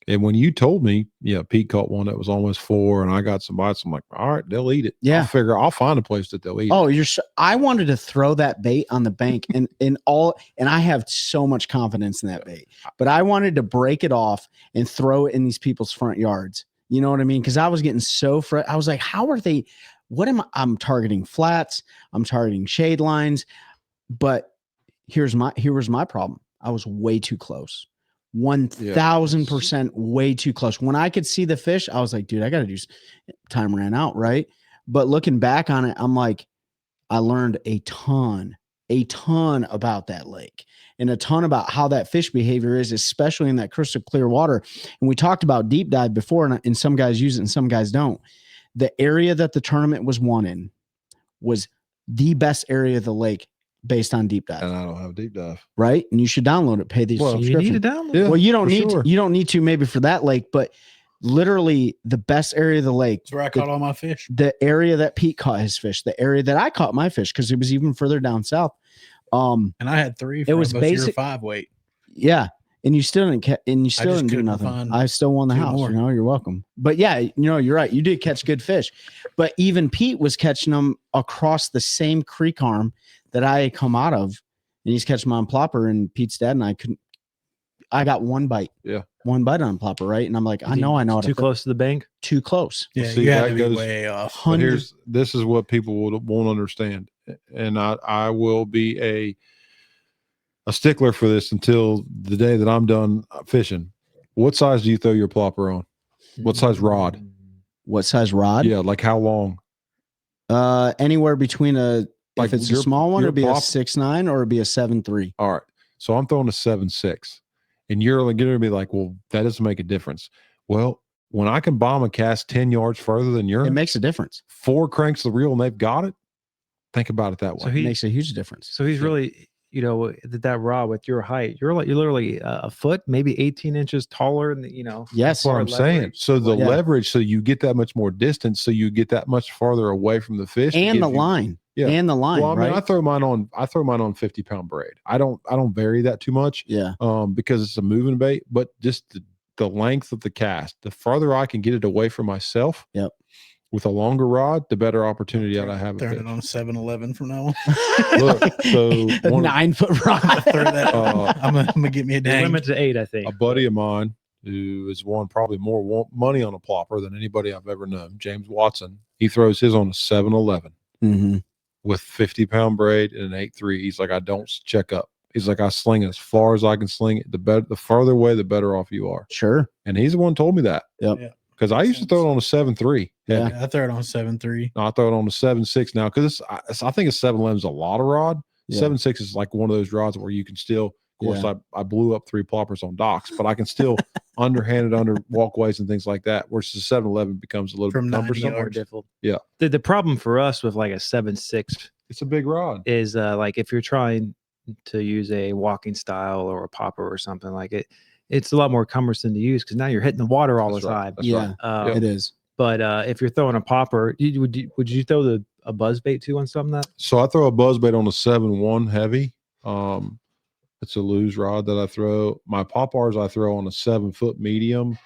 And when you told me, Pete caught one that was almost 4 and I got some bites, I'm like, all right, they'll eat it. Yeah. I'll find a place that they'll eat it. Oh, I wanted to throw that bait on the bank and I have so much confidence in that bait, but I wanted to break it off and throw it in these people's front yards. You know what I mean? Cause I was getting so I was like, I'm targeting flats. I'm targeting shade lines, but here was my problem. I was way too close. 1,000% way too close. When I could see the fish, I was like, dude, I got to do time ran out. Right. But looking back on it, I'm like, I learned a ton about that lake and a ton about how that fish behavior is, especially in that crystal clear water. And we talked about deep dive before, and some guys use it and some guys don't. The area that the tournament was won in was the best area of the lake based on deep dive. And I don't have deep dive. Right. And you should download it, pay the subscription. You need to download it. Well, you don't need to maybe for that lake, but literally the best area of the lake. That's where I caught all my fish. The area that Pete caught his fish, the area that I caught my fish, because it was even further down south. And I had 3. It was basic 5 weight. Yeah. And you still didn't do nothing. I still won the house. More. You're welcome. But yeah, you're right. You did catch good fish, but even Pete was catching them across the same creek arm that I had come out of, and he's catching them on plopper. And Pete's dad and I got one bite. Yeah. One bite on plopper. Right. And I'm like, I know. Too close to the bank. Too close. Yeah. See, you had to be goes way off. But this is what people won't understand. And I will be a stickler for this until the day that I'm done fishing. What size do you throw your plopper on? What size rod? What size rod? Yeah. Like how long? Anywhere between if it's a small one, it'd be a 6.9 or it'd be a 7.3. All right. So I'm throwing a 7.6 and you're going to be like, well, that doesn't make a difference. Well, when I can bomb a cast 10 yards further than yours, it makes a difference. 4 cranks the reel and they've got it. Think about it that way. So it makes a huge difference. So he's really, that rod with your height, you're literally a foot, maybe 18 inches taller than, Yes. That's what I'm saying. So the leverage, so you get that much more distance. So you get that much farther away from the fish and the line. Yeah. And the line. Well, I mean, right? I throw mine on 50-pound braid. I don't vary that too much. Yeah. Because it's a moving bait, but just the length of the cast, the farther I can get it away from myself. Yep. with a longer rod, the better opportunity I have. Turn it on 7-Eleven from now on. Look, so A 9-foot rod. Throw that I'm gonna get me a The dang. limit to 8, I think. a buddy of mine who has won probably more money on a plopper than anybody I've ever known, James Watson. He throws his on a 7-Eleven Mm-hmm. with 50-pound braid and an 8.3. He's like, I don't check up. He's like, I sling it as far as I can sling it. The farther away, the better off you are. Sure. And he's the one who told me that. Yep. Yeah. Because I used to throw it on a 7.3. Yeah. I throw it on 7.3. No, I throw it on a 7.6 now because I think a 7-11 is a lot of rod. Yeah. 7.6 is like one of those rods where you can still, of course, I blew up 3 ploppers on docks, but I can still underhand it under walkways and things like that. Whereas the 7-11 becomes a little From bit 90 cumbersome. yards. Difficult. Yeah. The problem for us with like a 7.6 It's a big rod. is like if you're trying to use a walking style or a popper or something like it's a lot more cumbersome to use because now you're hitting the water all That's the right. time. That's Yeah. right. It is. But if you're throwing a popper, would you throw a buzz bait too on something that? So I throw a buzzbait on a 7.1 heavy. It's a loose rod that I throw. My poppers I throw on a 7-foot medium.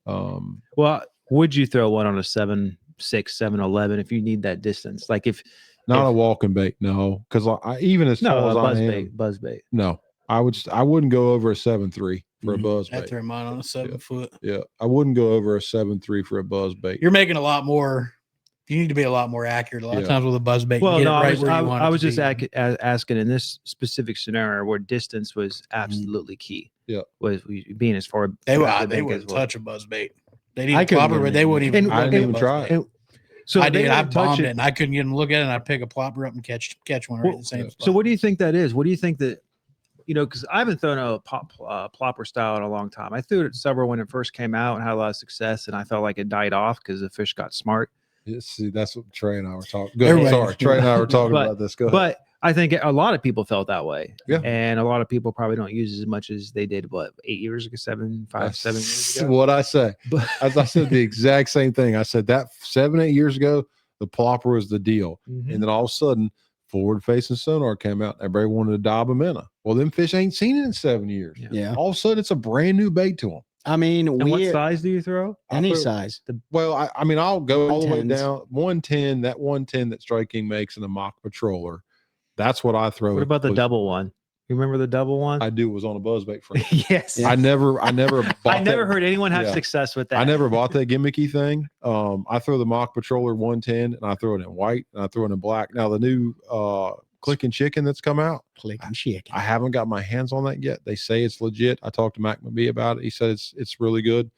Well, would you throw one on a 7.6, 7.11 if you need that distance? Like if Not a walking bait, no. Because I even as tall as I am, buzz bait. no. I wouldn't go over a 7.3 for a buzz I bait. throw mine on a 7-foot. Yeah, I wouldn't go over a 7.3 for a buzz bait. You're making a lot more. You need to be a lot more accurate. A lot of Yeah. times with a buzz bait, Well, you get no, it right where you I want it was to just be. asking in this specific scenario where distance was absolutely key. Yeah. Was being as far. They back wouldn't as well. touch a buzz bait. They I need a couldn't plopper, get but they it. wouldn't even. And- I didn't even try it. So I they did. I wouldn't touch bombed it, and I couldn't get them to look at it. And I pick a plopper up and catch one right Well, at the same spot. So what do you think that is? What do you think that, because I haven't thrown a plopper style in a long time. I threw it several when it first came out and had a lot of success, and I felt like it died off because the fish got smart. Yeah, see, that's what Trey and I were talking. Go ahead. Everybody- Sorry, Trey and I were talking But- about this. Go ahead. But I think a lot of people felt that way. Yeah. And a lot of people probably don't use as much as they did, 8 years ago, 7 years That's ago? what I say. But- As I said the exact same thing. I said that 7-8 years ago, the plopper was the deal. Mhm. And then all of a sudden, forward-facing sonar came out. Everybody wanted to dive them in. Well, them fish ain't seen it in 7 years. Yeah. Yeah. All of a sudden, it's a brand new bait to them. I mean, And what size do you throw? any I throw- size. Well, I mean, I'll go all the way 110s. down 110. That 110 that Strike King makes in a mock patroller. That's what I throw. What about the was- double one? You remember the double one? I do was on a buzzbait frame. Yes. Yeah. I never I bought never that. heard anyone have Yeah. success with that. I never bought that gimmicky thing. I throw the mock patroller 110 and I throw it in white and I throw it in black. Now the new clicking chicken that's come out, Click and chicken. I haven't got my hands on that yet. They say it's legit. I talked to Mac McBee about it. He said it's really good.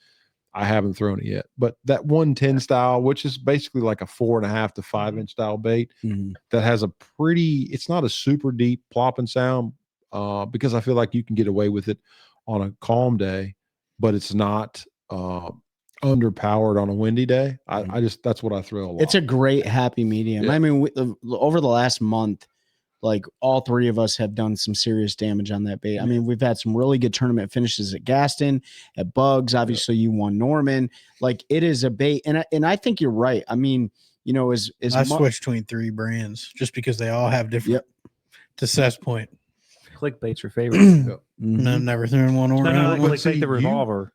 I haven't thrown it yet. But that 110 style, which is basically like a 4.5 to 5 inch style bait, Mhm. that has a pretty, it's not a super deep plopping sound, because I feel like you can get away with it on a calm day, but it's not underpowered on a windy day. I just, that's what I throw a lot. It's a great happy medium. Yeah. I mean, over the last month, like all three of us have done some serious damage on that bait. I mean, we've had some really good tournament finishes at Gaston, at Bugs. Obviously, you won Norman. Like it is a bait, and I think you're right. I mean, as I switched between 3 brands just because they all have different. To Seth's point, Clickbait's your favorite. Mhm. no, never threw in one or No, But clickbait see, the you- revolver.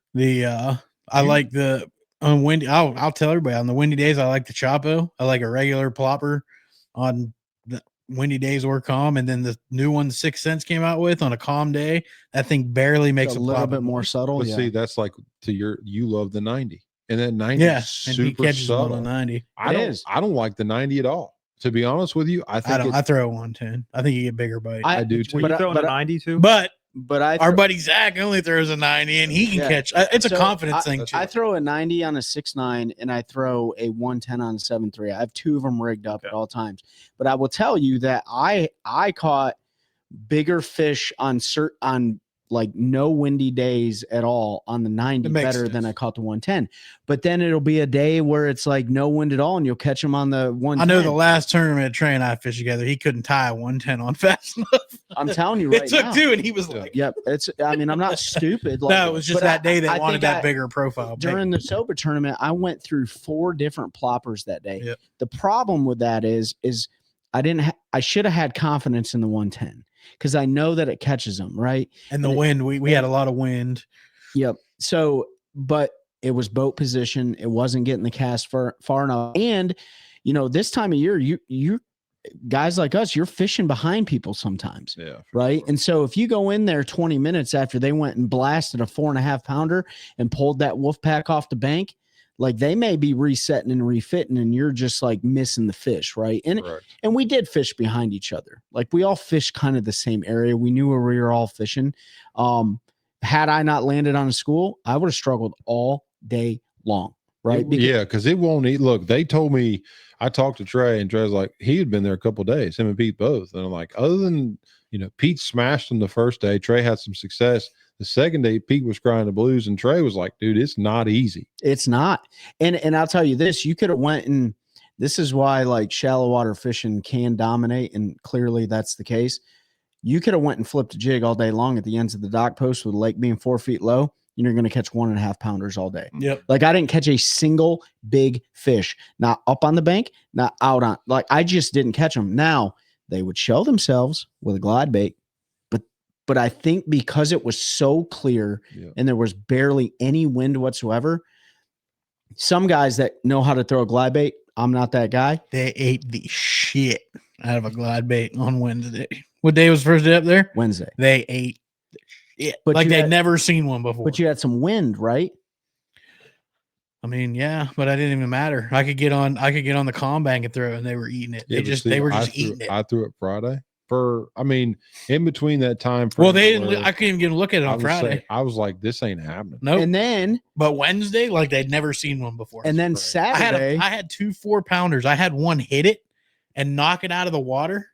I like the on windy. I'll tell everybody on the windy days. I like the Chapo. I like a regular plopper on the windy days or calm. And then the new one, 6 Cents came out with on a calm day. That thing barely makes a a little plop bit more noise. subtle. But Yeah. see, that's like you love the 90, and that 90 Yeah, is and he super catches one subtle. on 90. I It don't, is. I don't like the 90 at all. To be honest with you, I think I throw a 110. I think you get bigger bite. I do too. Were But you I- throwing but a I- 92? but But our buddy Zach only throws a 90 and he can Yeah. catch. It's a So confidence thing too. I throw a 90 on a 6.9 and I throw a 110 on a 7.3. I have 2 of them rigged up at all times. But I will tell you that I caught bigger fish on like no windy days at all on the 90 It makes better than sense. I caught the 110. But then it'll be a day where it's like no wind at all and you'll catch them on the 110. I know the last tournament Trey and I fished together, he couldn't tie a 110 on fast enough. I'm telling you right It took now. 2 and he was like, Yep, I mean, I'm not stupid. Like, no, it was just but that day they I wanted think that bigger profile. during the SOBA tournament, I went through 4 different ploppers that day. Yep. The problem with that is I should have had confidence in the 110 because I know that it catches them, right? And the wind, we had a lot of wind. Yep. So, but it was boat position. It wasn't getting the cast far enough. And, you know, this time of year, you guys like us, you're fishing behind people sometimes. Yeah. Right. Sure. And so if you go in there 20 minutes after they went and blasted a 4.5 pounder and pulled that wolf pack off the bank, like they may be resetting and refitting and you're just like missing the fish. Right. And we did fish behind each other. Like we all fished kind of the same area. We knew where we were all fishing. Had I not landed on a school, I would have struggled all day long. Right. Yeah. Cause it won't eat. Look, they told me, I talked to Trey and Trey's like, he had been there a couple of days, him and Pete both. And I'm like, other than, you know, Pete smashed him the first day, Trey had some success. The second day, Pete was crying the blues and Trey was like, dude, it's not easy. It's not. And I'll tell you this, you could have went and this is why like shallow water fishing can dominate. And clearly that's the case. You could have went and flipped a jig all day long at the ends of the dock post with the lake being 4 feet low. And you're going to catch 1.5 pounders all day. Yep. Like I didn't catch a single big fish, not up on the bank, not out on, like I just didn't catch them. Now they would show themselves with a glide bait, but I think because it was so clear and there was barely any wind whatsoever, some guys that know how to throw a glide bait, I'm not that guy. They ate the shit out of a glide bait on Wednesday. What day was the first day up there? Wednesday. They ate the shit. But like you they'd had- never seen one before. But you had some wind, right? I mean, yeah, but I didn't even matter. I could get on the calm bank and throw it and they were eating it. Yeah, they were just eating it. I threw it Friday in between that time. Well, they didn't. I couldn't even get a look at it on Friday. I was like, this ain't happening. No. Nope. And then, but Wednesday, like they'd never seen one before. And then Saturday, I had 2 4-pounders. I had one hit it and knock it out of the water,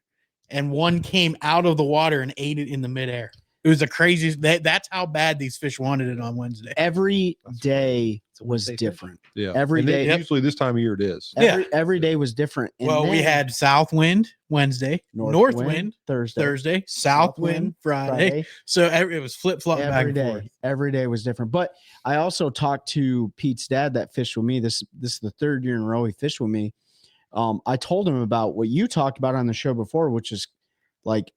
and one came out of the water and ate it in the midair. It was the craziest. That's how bad these fish wanted it on Wednesday. Every day was different. Yeah. Every day. Usually this time of year it is. Every day was different. And well, we had south wind Wednesday, north wind Thursday, south wind Friday. So it was flip flop back and forth. Every day was different. But I also talked to Pete's dad that fished with me. This is the 3rd year in a row he fished with me. I told him about what you talked about on the show before, which is like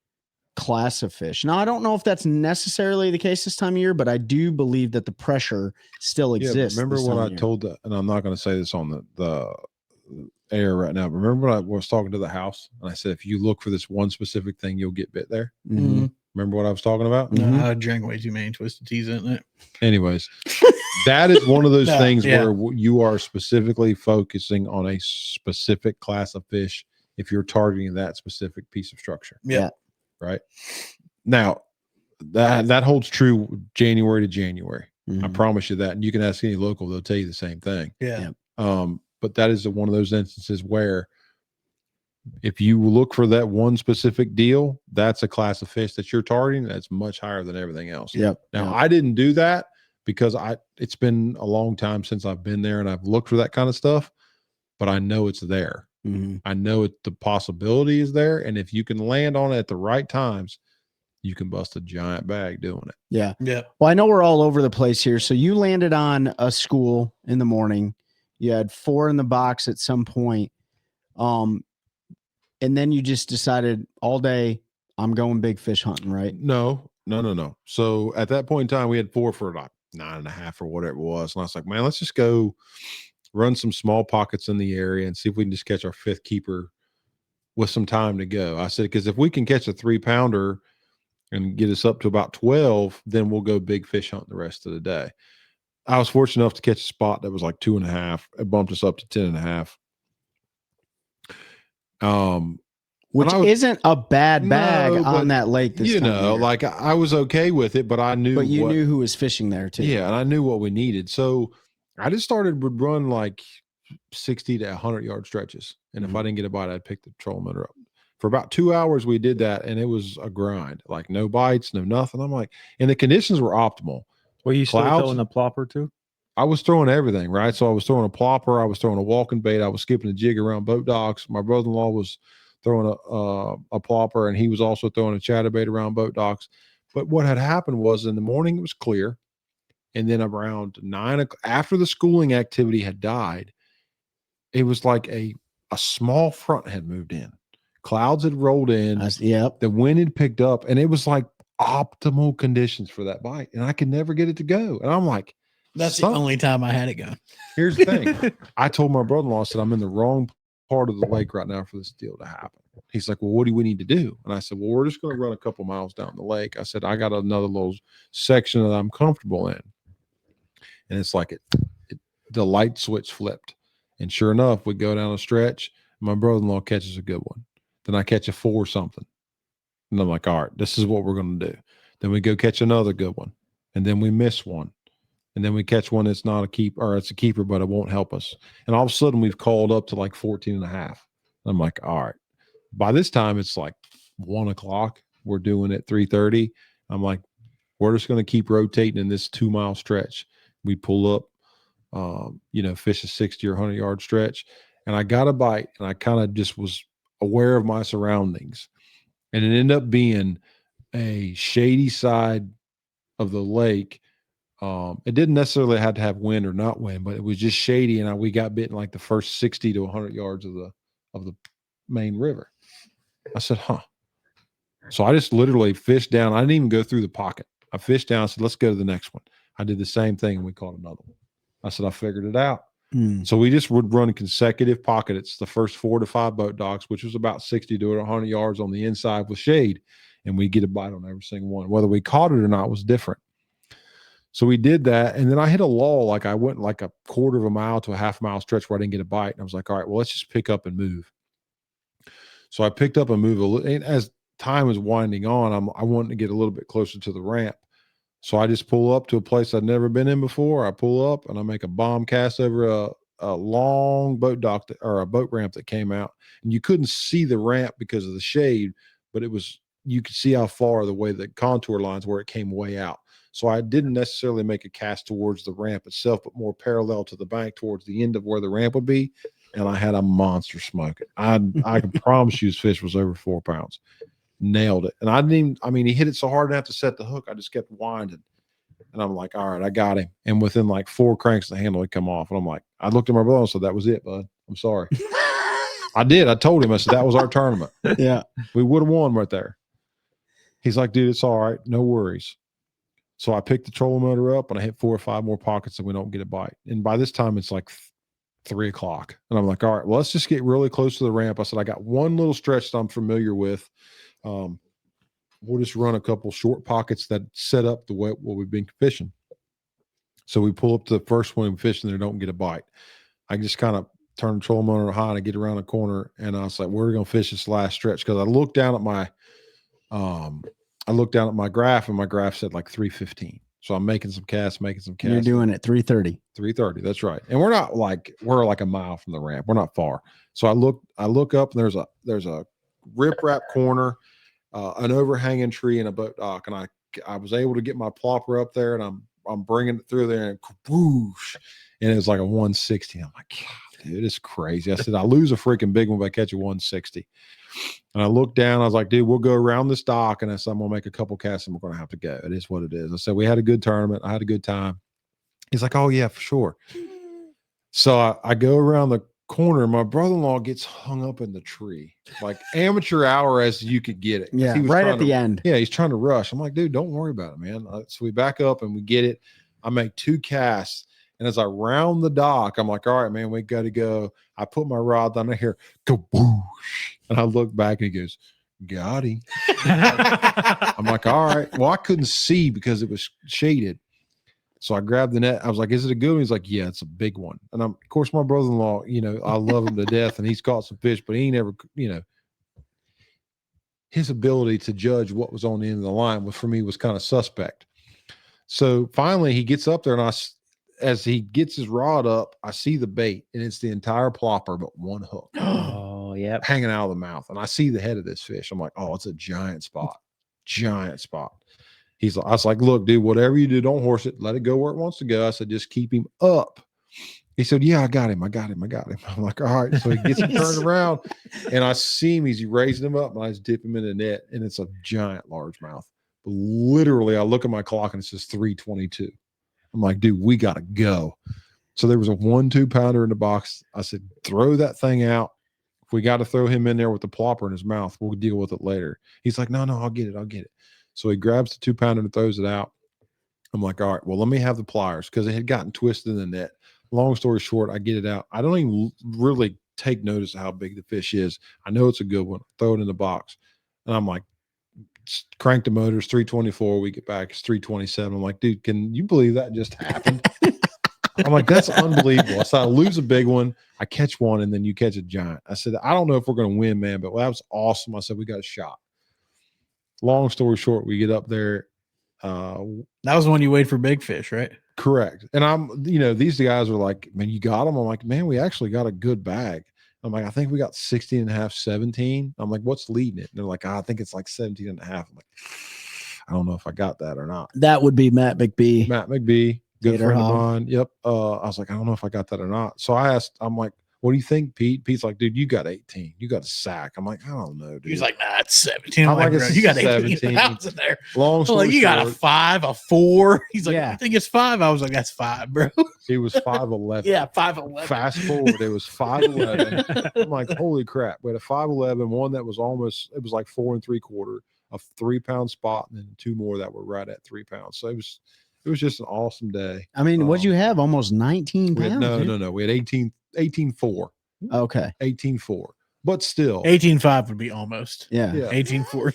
class of fish. Now, I don't know if that's necessarily the case this time of year, but I do believe that the pressure still exists. Remember when I told that, and I'm not going to say this on the air right now, but remember when I was talking to the house and I said, if you look for this one specific thing, you'll get bit there. Mm-hmm. Remember what I was talking about? No, I drank way too many Twisted Teas in it. Anyways, that is one of those things where you are specifically focusing on a specific class of fish if you're targeting that specific piece of structure. Yeah. Right now, that holds true January to January. Mm-hmm. I promise you that. And you can ask any local; they'll tell you the same thing. Yeah. But that is one of those instances where, if you look for that one specific deal, that's a class of fish that you're targeting that's much higher than everything else. Yep. Now, I didn't do that because it's been a long time since I've been there and I've looked for that kind of stuff, but I know it's there. Mm-hmm. I know the possibility is there. And if you can land on it at the right times, you can bust a giant bag doing it. Yeah. Yeah. Well, I know we're all over the place here. So you landed on a school in the morning. You had 4 in the box at some point. And then you just decided all day, I'm going big fish hunting, right? No. So at that point in time, we had 4 for like 9.5 or whatever it was. And I was like, man, let's just go run some small pockets in the area and see if we can just catch our 5th keeper with some time to go. I said, because if we can catch a 3-pounder and get us up to about 12, then we'll go big fish hunting the rest of the day. I was fortunate enough to catch a spot that was like 2.5. It bumped us up to 10.5. Which isn't a bad bag on that lake. This you time know, of year. like I was okay with it, but I knew. But you knew who was fishing there too. Yeah, and I knew what we needed. So I just started would run like 60 to 100 yard stretches, and if I didn't get a bite, I'd pick the trolling motor up. For about 2 hours, we did that, and it was a grind. Like no bites, no nothing. I'm like, and the conditions were optimal. Were you still Clouds? throwing the plopper too? I was throwing everything, right? So I was throwing a plopper, I was throwing a walking bait, I was skipping a jig around boat docks. My brother-in-law was throwing a plopper, and he was also throwing a chatterbait around boat docks. But what had happened was in the morning it was clear, and then around 9 o'clock, after the schooling activity had died, it was like a small front had moved in. Clouds had rolled in. Yep. The wind had picked up, and it was like optimal conditions for that bite, and I could never get it to go. And I'm like, That's the only time I had it going. Here's the thing. I told my brother-in-law, I said, I'm in the wrong part of the lake right now for this deal to happen. He's like, well, what do we need to do? And I said, well, we're just going to run a couple miles down the lake. I said, I got another little section that I'm comfortable in. And it's like the light switch flipped. And sure enough, we go down a stretch. My brother-in-law catches a good one. Then I catch a 4 something. And I'm like, all right, this is what we're going to do. Then we go catch another good one. And then we miss one. And then we catch one that's not a keeper, or it's a keeper, but it won't help us. And all of a sudden we've called up to like 14 and a half. I'm like, all right. By this time it's like 1 o'clock. We're doing it 3:30. I'm like, we're just going to keep rotating in this 2 mile stretch. We pull up, fish a 60 or 100-yard stretch. And I got a bite, and I kind of just was aware of my surroundings. And it ended up being a shady side of the lake. It didn't necessarily have to have wind or not wind, but it was just shady, and we got bitten like the first 60 to 100 yards of the main river. I said, huh. So I just literally fished down. I didn't even go through the pocket. I fished down. I said, let's go to the next one. I did the same thing, and we caught another one. I said, I figured it out. So we just would run consecutive pockets. The first 4 to 5 boat docks, which was about 60 to 100 yards on the inside with shade, and we get a bite on every single one. Whether we caught it or not was different. So we did that, and then I hit a lull. Like I went like a quarter of a mile to a half mile stretch where I didn't get a bite, and I was like, all right, well, let's just pick up and move. So I picked up and moved a little, and as time was winding on, I wanted to get a little bit closer to the ramp. So I just pull up to a place I'd never been in before. I pull up and I make a bomb cast over a long boat dock or a boat ramp that came out, and you couldn't see the ramp because of the shade, but you could see how far the way the contour lines where it came way out. So I didn't necessarily make a cast towards the ramp itself, but more parallel to the bank towards the end of where the ramp would be. And I had a monster smoke. I can promise you his fish was over 4 pounds. Nailed it. And he hit it so hard I didn't have to set the hook. I just kept winding. And I'm like, all right, I got him. And within like 4 cranks, the handle had come off. And I'm like, I looked at my brother and said, that was it, bud. I'm sorry. I did. I told him, I said, that was our tournament. Yeah. We would have won right there. He's like, dude, it's all right. No worries. So I picked the trolling motor up and I hit 4 or 5 more pockets and we don't get a bite. And by this time it's like 3 o'clock. And I'm like, all right, well, let's just get really close to the ramp. I said, I got one little stretch that I'm familiar with. We'll just run a couple short pockets that set up the way what we've been fishing. So we pull up to the first one and fish and they don't get a bite. I just kind of turn the trolling motor high and I get around the corner and I was like, we're going to fish this last stretch. Cause I looked down at my, graph and my graph said like 3:15. So I'm making some casts. You're doing it 3:30. 3:30. That's right. And we're like a mile from the ramp. We're not far. So I look up and there's a riprap corner, an overhanging tree and a boat dock. And I was able to get my plopper up there and I'm bringing it through there and whoosh. And it was like a 160. I'm like, God, dude, it's crazy. I said, I lose a freaking big one if I catch a 160. And I looked down. I was like, dude, we'll go around this dock. And I said, I'm going to make a couple casts and we're going to have to go. It is what it is. I said, we had a good tournament. I had a good time. He's like, oh, yeah, for sure. So I go around the corner. My brother-in-law gets hung up in the tree, like amateur hour as you could get it. Yeah, right at the end. Yeah, he's trying to rush. I'm like, dude, don't worry about it, man. So we back up and we get it. I make 2 casts. And as I round the dock, I'm like, all right, man, we got to go. I put my rod down here, go whoosh. And I look back and he goes, got him. I'm like, all right. Well, I couldn't see because it was shaded. So I grabbed the net. I was like, is it a good one? He's like, yeah, it's a big one. And of course, my brother-in-law, I love him to death and he's caught some fish, but he ain't never, his ability to judge what was on the end of the line for me was kind of suspect. So finally he gets up there and as he gets his rod up, I see the bait and it's the entire plopper, but one hook. Oh, yeah. Hanging out of the mouth. And I see the head of this fish. I'm like, oh, it's a giant spot. Giant spot. I was like, look, dude, whatever you do, don't horse it. Let it go where it wants to go. I said, just keep him up. He said, yeah, I got him. I'm like, all right. So he gets him turned around and I see him. He's raising him up and I just dip him in the net and it's a giant largemouth. But literally, I look at my clock and it says 3:22. I'm like, dude, we got to go. So there was a 1-2 pounder in the box. I said, throw that thing out. If we got to throw him in there with the plopper in his mouth, we'll deal with it later. He's like, no, I'll get it. So he grabs the 2 pounder and throws it out. I'm like, all right, well, let me have the pliers because it had gotten twisted in the net. Long story short, I get it out. I don't even really take notice of how big the fish is. I know it's a good one. Throw it in the box. And I'm like, crank the motors, 324. We get back, it's 327. I'm like, dude, can you believe that just happened? I'm like, that's unbelievable. So I lose a big one. I catch one, and then you catch a giant. I said, I don't know if we're going to win, man, but that was awesome. I said, we got a shot. Long story short, we get up there. That was when you weighed for big fish, right? Correct. And I'm, these guys are like, man, you got them? I'm like, man, we actually got a good bag. I'm like, I think we got 16 and a half, 17. I'm like, what's leading it? And they're like, I think it's like 17 and a half. I'm like, I don't know if I got that or not. That would be Matt McBee. Matt McBee, good Gator friend of Hog. mine. Yep. I was like, I don't know if I got that or not. So I asked, I'm like, what do you think, Pete? Pete's like, dude, you got 18. You got a sack. I'm like, I don't know, dude. He's like, nah, it's 17. I'm like, bro, you got 18 17. pounds in there. Long I'm story like, you got a short, 5, a 4. He's like, Yeah. I think it's 5. I was like, that's 5, bro. he was 5'11". Yeah, 5'11. Fast forward, it was 5'11". I'm like, holy crap. We had a 5'11", one that was almost, it was like 4 3/4, a 3-pound spot, and then 2 more that were right at 3 pounds. So it was just an awesome day. I mean, what'd you have? Almost 19 We pounds. had, dude? no. We had 18.4. Okay. 18.4. But still. 18.5 would be almost. Yeah. 18.4.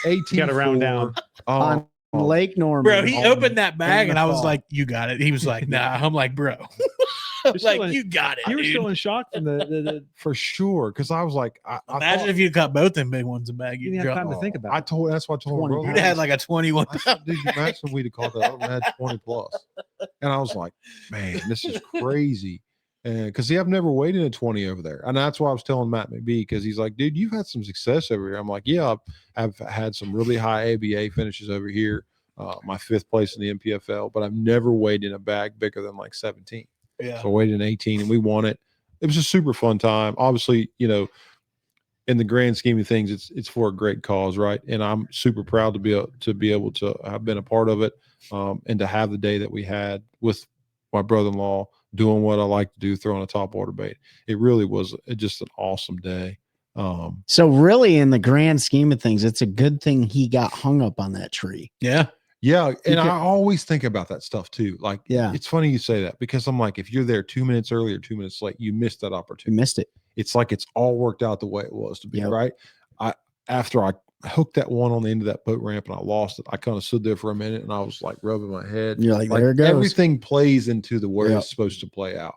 18. Gotta round down. On Lake Norman. Bro, he Oh, opened that bag in and the I was fall. like, you got it. He was like, nah. I'm like, bro. I was You're like, still in- you got it. You were dude. still in shock from the for sure. Because I was like, I Imagine thought, if you caught both them big ones in bag. You You didn't have dropped. time to think about I it. told, that's what I told 20 him. You'd have had like a 21. I said, dude, imagine we'd have caught that. I would have had 20 plus. And I was like, man, this is crazy. And because I've never weighed in a 20 over there. And that's why I was telling Matt McBee, because he's like, dude, you've had some success over here. I'm like, yeah, I've had some really high ABA finishes over here. My 5th place in the MPFL, but I've never weighed in a bag bigger than like 17. Yeah. So I weighed in 18 and we won it. It was a super fun time. Obviously, in the grand scheme of things, it's for a great cause, right? And I'm super proud to be able to have been a part of it, and to have the day that we had with my brother-in-law doing what I like to do, throwing a topwater bait. It really was just an awesome day. So really, in the grand scheme of things, it's a good thing he got hung up on that tree. Yeah. Yeah, and could- I always think about that stuff too. Like, Yeah. it's funny you say that, because I'm like, if you're there 2 minutes early or 2 minutes late, you missed that You opportunity. missed it. It's like it's all worked out the way it was to be, Yep. right? After I hooked that one on the end of that boat ramp and I lost it, I kind of stood there for a minute and I was like rubbing my head. You're like, there it goes. Everything plays into the way Yep. it's supposed to play out.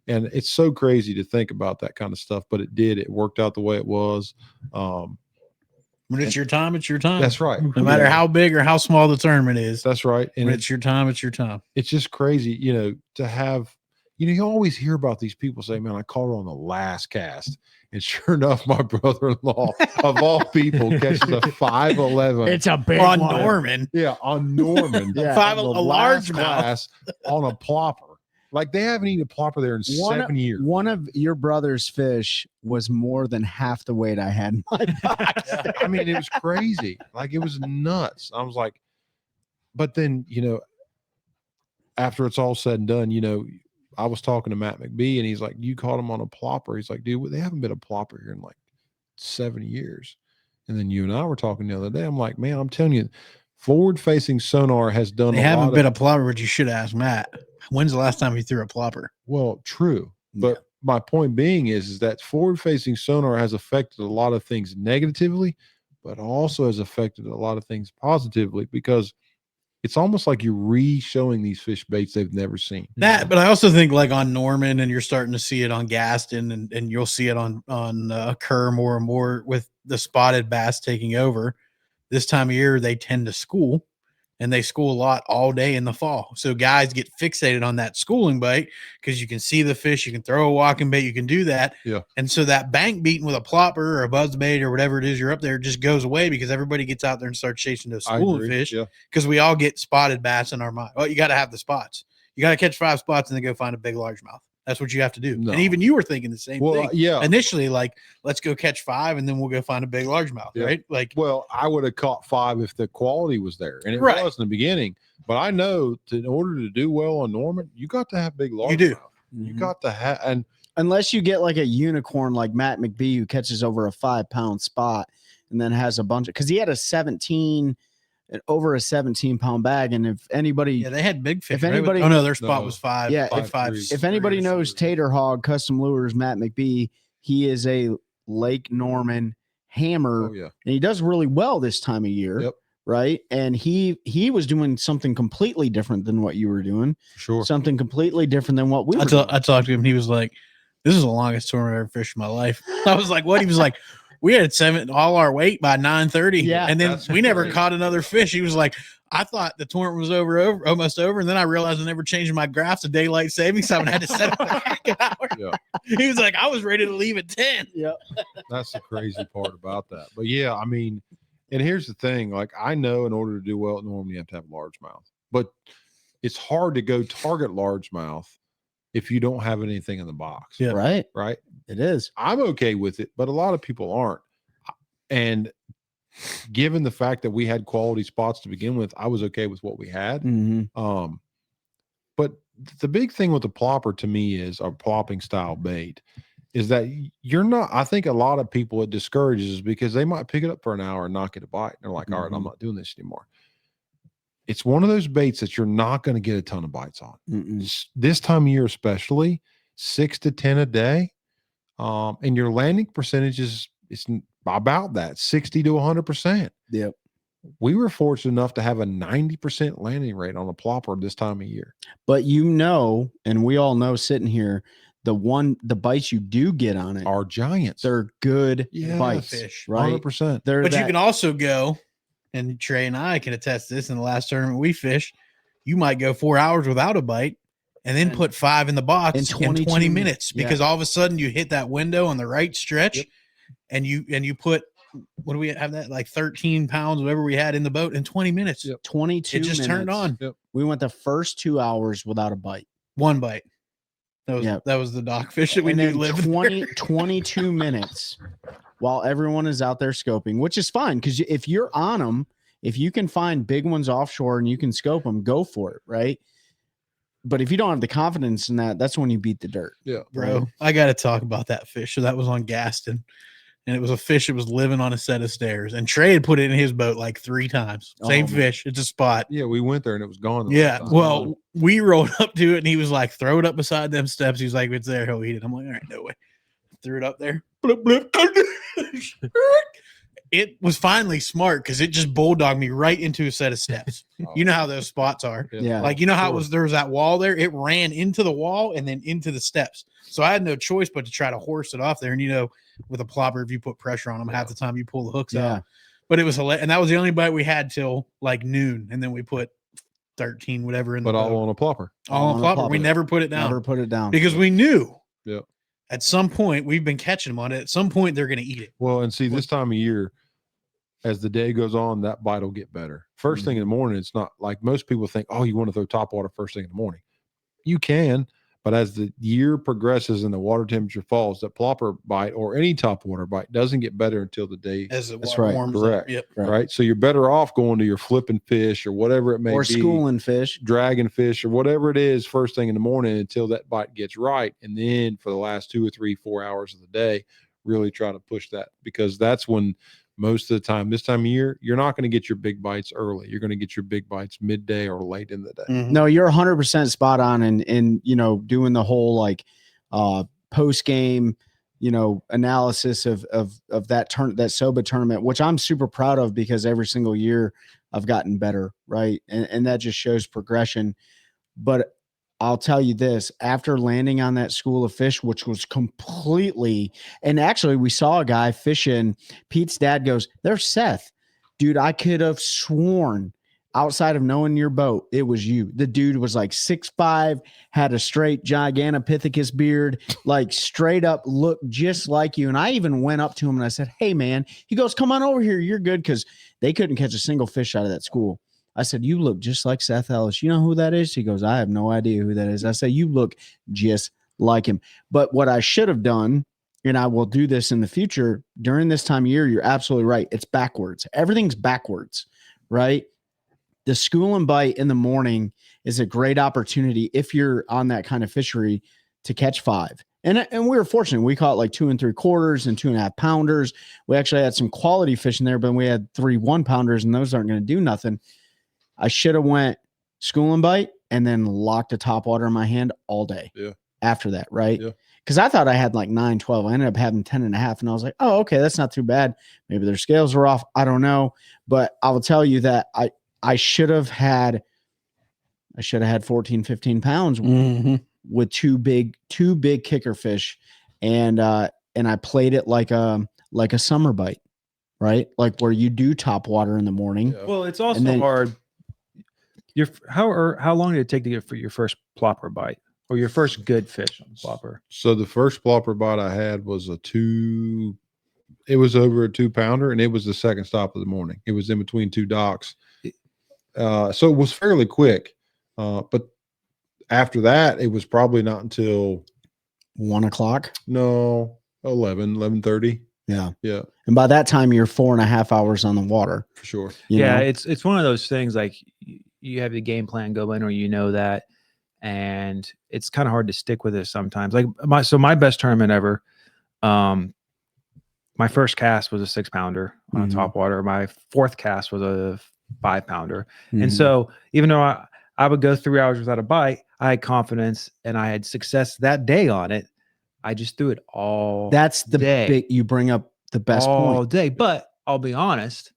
And it's so crazy to think about that kind of stuff, but it did. It worked out the way it was. When it's your time, it's your time. That's right. No matter how big or how small the tournament is. That's right. And When it's your time, it's your time. it's just crazy, to have, you always hear about these people say, man, I caught her on the last cast. And sure enough, my brother-in-law, of all people, catches a 5'11". It's a big On one. Norman. Yeah, on Norman. Yeah. Five, on a the large last mouth. class on a plopper. Like, they haven't eaten a plopper there in 7 years. One of your brother's fish was more than half the weight I had in my box. I mean, it was crazy. Like, it was nuts. I was like, but then, after it's all said and done, I was talking to Matt McBee and he's like, you caught him on a plopper. He's like, dude, they haven't been a plopper here in like 7 years. And then you and I were talking the other day. I'm like, man, I'm telling you, forward-facing Sonar has done They a haven't lot been of, a plopper, but you should ask Matt. When's the last time he threw a plopper? well, true. But my point being is that forward-facing Sonar has affected a lot of things negatively, but also has affected a lot of things positively, because it's almost like you're re-showing these fish baits they've never seen. That, but I also think like on Norman, and you're starting to see it on Gaston, and you'll see it on Kerr more and more with the spotted bass taking over. This time of year, they tend to school, and they school a lot all day in the fall. So guys get fixated on that schooling bait because you can see the fish, you can throw a walking bait, you can do that. Yeah. And so that bank beating with a plopper or a buzz bait or whatever it is you're up there just goes away, because everybody gets out there and starts chasing those I schooling agree. fish. Yeah. Because we all get spotted bass in our mind. Well, you got to have the spots. You got to catch 5 spots and then go find a big largemouth. That's what you have to do. No. And even you were thinking the same Well, thing. yeah. Initially, like, let's go catch 5 and then we'll go find a big largemouth, Yeah. right? Like, Well, I would have caught 5 if the quality was there, and it Right. was in the beginning. But I know in order to do well on Norman, you got to have big largemouth. You do. You got to have, and Unless you get like a unicorn like Matt McBee who catches over a 5-pound spot and then has a bunch of, because he had a 17 over a 17-pound bag. And if anybody, Yeah, they had big fish. If anybody- oh no, their spot No. was 5. Yeah, like if- 5. if anybody 3 or knows 4. Tater Hog Custom Lures, Matt McBee, he is a Lake Norman hammer, Oh yeah. and he does really well this time of year. Yep. Right. And he was doing something completely different than what you were doing. Sure. Something completely different than what we were I doing. talked to him. He was like, "This is the longest tournament I've ever fished in my life." I was like, "What?" He was like, "We had 7 all our weight by 9:30, Yeah, and then that's we never crazy. caught another fish." He was like, "I thought the tournament was almost over, and then I realized I never changed my graphs to daylight savings time and had to set up a half an hour." Yeah. He was like, "I was ready to leave at 10." Yeah. That's the crazy part about that. But yeah, I mean, and here's the thing, like I know in order to do well at Norman, you have to have largemouth, but it's hard to go target largemouth if you don't have anything in the box. Yeah. Right. Right. It is. I'm okay with it, but a lot of people aren't. And given the fact that we had quality spots to begin with, I was okay with what we had. Mm-hmm. But the big thing with the plopper to me is a plopping style bait is that you're not, I think a lot of people it discourages is because they might pick it up for an hour and not get a bite. And they're like, all right, I'm not doing this anymore. It's one of those baits that you're not going to get a ton of bites on. This time of year, especially 6 to 10 a day. And your landing percentage is about that 60 to 100%. Yep. We were fortunate enough to have a 90% landing rate on a plopper this time of year. But and we all know sitting here, the bites you do get on it Are giants. they're good Yes. bites, Fish. right? 100%. But you can also go, and Trey and I can attest to this. In the last tournament we fished, you might go 4 hours without a bite, and then put 5 in the box in 20 minutes because all of a sudden you hit that window on the right stretch, and you put, what do we have, that like 13 pounds, whatever we had in the boat in 20 minutes. 22 It just minutes. turned on. We went the first 2 hours without a bite. 1 bite. That was the dock fish that we And knew then lived 22 minutes while everyone is out there scoping, which is fine because if you're on them, if you can find big ones offshore and you can scope them, go for it, right? But if you don't have the confidence in that, that's when you beat the dirt. Yeah, bro. I got to talk about that fish. So that was on Gaston, and it was a fish that was living on a set of stairs. And Trey had put it in his boat like 3 times. Same fish. It's a spot. Yeah, we went there and it was gone. Yeah. Well, we rolled up to it and he was like, "Throw it up beside them steps." He was like, "It's there. He'll eat it." I'm like, "All right, no way." Threw it up there. Bloop, bloop. It was finally smart because it just bulldogged me right into a set of steps. You know how those spots are. Yeah. Like, you know how there was that wall there? It ran into the wall and then into the steps. So I had no choice but to try to horse it off there. And, with a plopper, if you put pressure on them, half the time you pull the hooks out. But it was hilarious. And that was the only bite we had till like noon. And then we put 13, whatever in the boat. all on a plopper. All on a plopper. We never put it down. Never put it down. Because we knew. Yeah. At some point, we've been catching them on it. At some point, they're going to eat it. Well, and see, this time of year, as the day goes on, that bite will get better. First thing in the morning, it's not like most people think, oh, you want to throw topwater first thing in the morning. You can, but as the year progresses and the water temperature falls, that plopper bite or any topwater bite doesn't get better until the day. As the That's water right. warms Correct. up. Yep. Right. So you're better off going to your flipping fish or whatever it may or be. schooling fish. Dragon fish or whatever it is first thing in the morning until that bite gets right. And then for the last 2 or 3, 4 hours of the day, really try to push that, because that's when most of the time, this time of year, you're not going to get your big bites early. You're going to get your big bites midday or late in the day. Mhm. No, you're 100% spot on. And doing the whole like post game, analysis of that SOBA tournament, which I'm super proud of because every single year I've gotten better. Right. And that just shows progression. But I'll tell you this, after landing on that school of fish, which was completely, and actually we saw a guy fishing. Pete's dad goes, "There's Seth." Dude, I could have sworn outside of knowing your boat, it was you. The dude was like 6'5", had a straight Gigantopithecus beard, like straight up looked just like you. And I even went up to him and I said, "Hey man," he goes, "Come on over here. You're good." Cause they couldn't catch a single fish out of that school. I said, "You look just like Seth Ellis. You know who that is?" He goes, "I have no idea who that is." I said, "You look just like him." But what I should have done, and I will do this in the future, during this time of year, you're absolutely right. It's backwards. Everything's backwards, right? The school and bite in the morning is a great opportunity if you're on that kind of fishery to catch 5. And we were fortunate. We caught like 2 3/4 and 2.5 pounders. We actually had some quality fish in there, but we had 3 1-pounders, and those aren't going to do nothing. I should have went school and bite and then locked a topwater in my hand all day. Yeah. After that, right? Yeah. Because I thought I had like 9, 12. I ended up having 10.5, and I was like, oh, okay, that's not too bad. Maybe their scales were off. I don't know, but I will tell you that I should have had 14, 15 pounds. With two big kicker fish, and I played it like a summer bite, right? Like where you do top water in the morning. Yeah. Well, it's also hard. How long did it take to get for your first plopper bite or your first good fish on plopper? So the first plopper bite I had was it was over a 2-pounder, and it was the second stop of the morning. It was in between 2 docks. So it was fairly quick. But after that, it was probably not until 1 o'clock. No, 11:30. Yeah. Yeah. And by that time, you're 4.5 hours on the water. For sure. You know? It's one of those things like you have the game plan going, or that, and it's kind of hard to stick with it sometimes. Like my best tournament ever, my first cast was a 6-pounder on a top water. My fourth cast was a 5-pounder. And so even though I would go 3 hours without a bite, I had confidence and I had success that day on it. I just threw it all. That's the day. big, you bring up the best all point. day. But I'll be honest.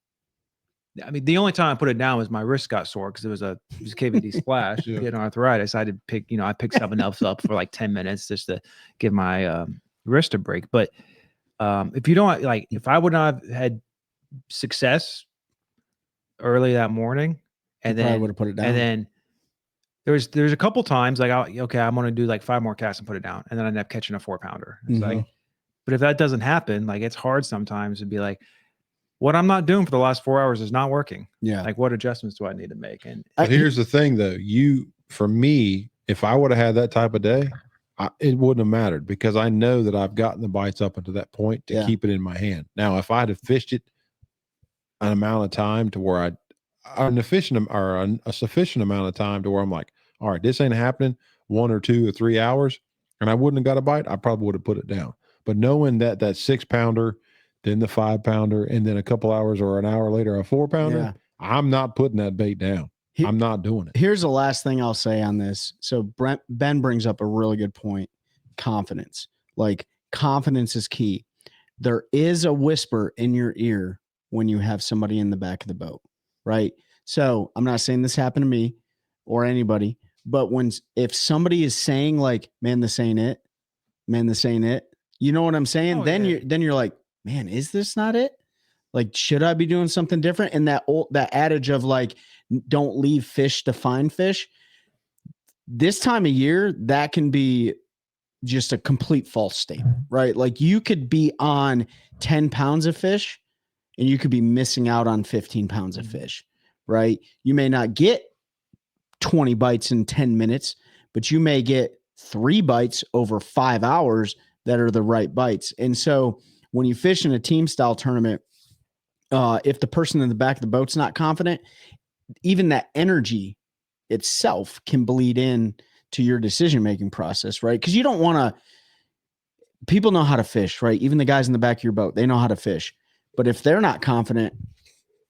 I mean, the only time I put it down was my wrist got sore because it was a KVD splash. Yeah. Getting arthritis. I picked something else up for like 10 minutes just to give my wrist a break. But if you don't if I would not have had success early that morning, and then would have put it down. and then there's a couple times like I'm going to do like 5 more casts and put it down, and then I end up catching a 4-pounder. It's like, but if that doesn't happen, like it's hard sometimes to be like, what I'm not doing for the last 4 hours is not working. Yeah. Like what adjustments do I need to make? And But here's the thing though, for me, if I would have had that type of day, it wouldn't have mattered because I know that I've gotten the bites up until that point to keep it in my hand. Now, if I had fished it an amount of time to where a sufficient amount of time to where I'm like, all right, this ain't happening 1 or 2 or 3 hours, and I wouldn't have got a bite, I probably would have put it down. But knowing that 6-pounder, then the 5-pounder, and then a couple hours or an hour later, a 4-pounder, I'm not putting that bait down. I'm not doing it. Here's the last thing I'll say on this. So Ben brings up a really good point. Confidence. Like confidence is key. There is a whisper in your ear when you have somebody in the back of the boat, right? So I'm not saying this happened to me or anybody, but if somebody is saying like, man, this ain't it, man, this ain't it, you know what I'm saying? Then you're like, man, is this not it? Like, should I be doing something different? And that adage of like, don't leave fish to find fish. This time of year, that can be just a complete false statement, right? Like you could be on 10 pounds of fish and you could be missing out on 15 pounds of fish, right? You may not get 20 bites in 10 minutes, but you may get 3 bites over 5 hours that are the right bites. And so when you fish in a team style tournament, if the person in the back of the boat's not confident, even that energy itself can bleed in to your decision-making process, right? Because you don't want to, people know how to fish, right? Even the guys in the back of your boat, they know how to fish. But if they're not confident,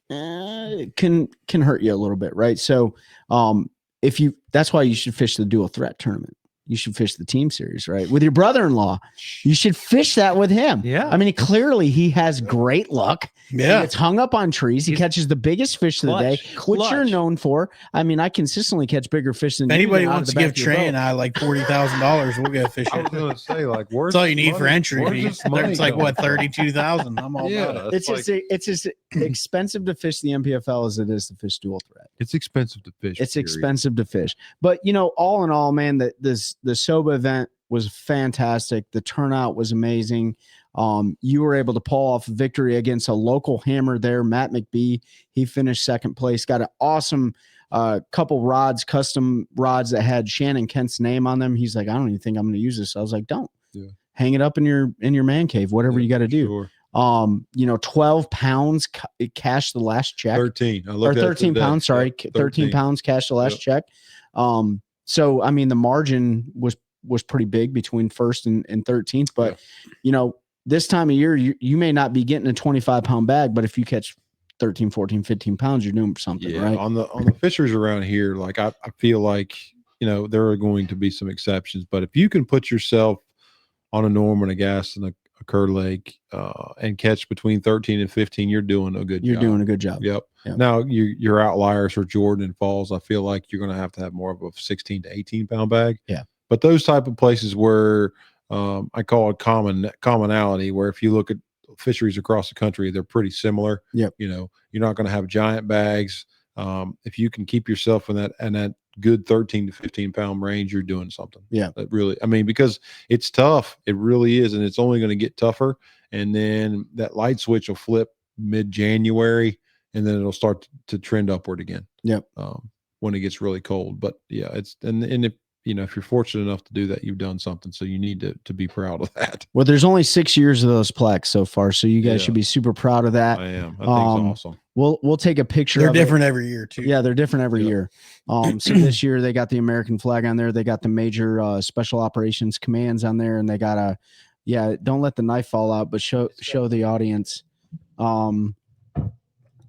it can hurt you a little bit, right? So that's why you should fish the dual threat tournament. You should fish the team series, right? With your brother-in-law, you should fish that with him. Yeah. I mean, clearly he has great luck. Yeah. He gets hung up on trees. He catches the biggest fish of the day, which you're known for. I mean, I consistently catch bigger fish than if anybody you wants to give Trey and I like $40,000, we'll go fishing. I was going to say, like, that's all you need for entry. It's like what, $32,000? 32,000. I'm all about it. It's just expensive to fish the MPFL as it is to fish dual threat. It's expensive to fish. It's expensive to fish. But all in all, man, the SOBA event was fantastic. The turnout was amazing. You were able to pull off a victory against a local hammer there, Matt McBee. He finished second place, got an awesome couple rods, custom rods that had Shannon Kent's name on them. He's like, I don't even think I'm going to use this. I was like, don't. Hang it up in your man cave, whatever you got to do. Sure. 12 pounds cash the last check. 13. Or 13 pounds, sorry. 13 pounds cash the last check. So, I mean, the margin was was pretty big between 1st and 13th. But, this time of year, you may not be getting a 25-pound bag, but if you catch 13, 14, 15 pounds, you're doing something, right? On the fisheries around here, like I feel like, there are going to be some exceptions, but if you can put yourself on a Norman, a Gas, and a Kerr Lake, and catch between 13 and 15, you're doing a good job. You're doing a good job. Yep. Now your outliers are Jordan and Falls. I feel like you're going to have more of a 16 to 18 pound bag. Yeah. But those type of places where I call it commonality, where if you look at fisheries across the country, they're pretty similar. Yep. You're not going to have giant bags. If you can keep yourself in that good 13 to 15 pound range, you're doing something. Yeah. That really, because it's tough. It really is. And it's only going to get tougher. And then that light switch will flip mid-January, and then it'll start to trend upward again. Yep. When it gets really cold. But yeah, and if you're fortunate enough to do that, you've done something. So you need to be proud of that. Well, there's only 6 years of those plaques so far, so you guys should be super proud of that. I am. I think it's awesome. We'll take a picture. They're different every year too. Yeah, they're different every year. So this year they got the American flag on there. They got the major special operations commands on there, and they got don't let the knife fall out, but show the audience.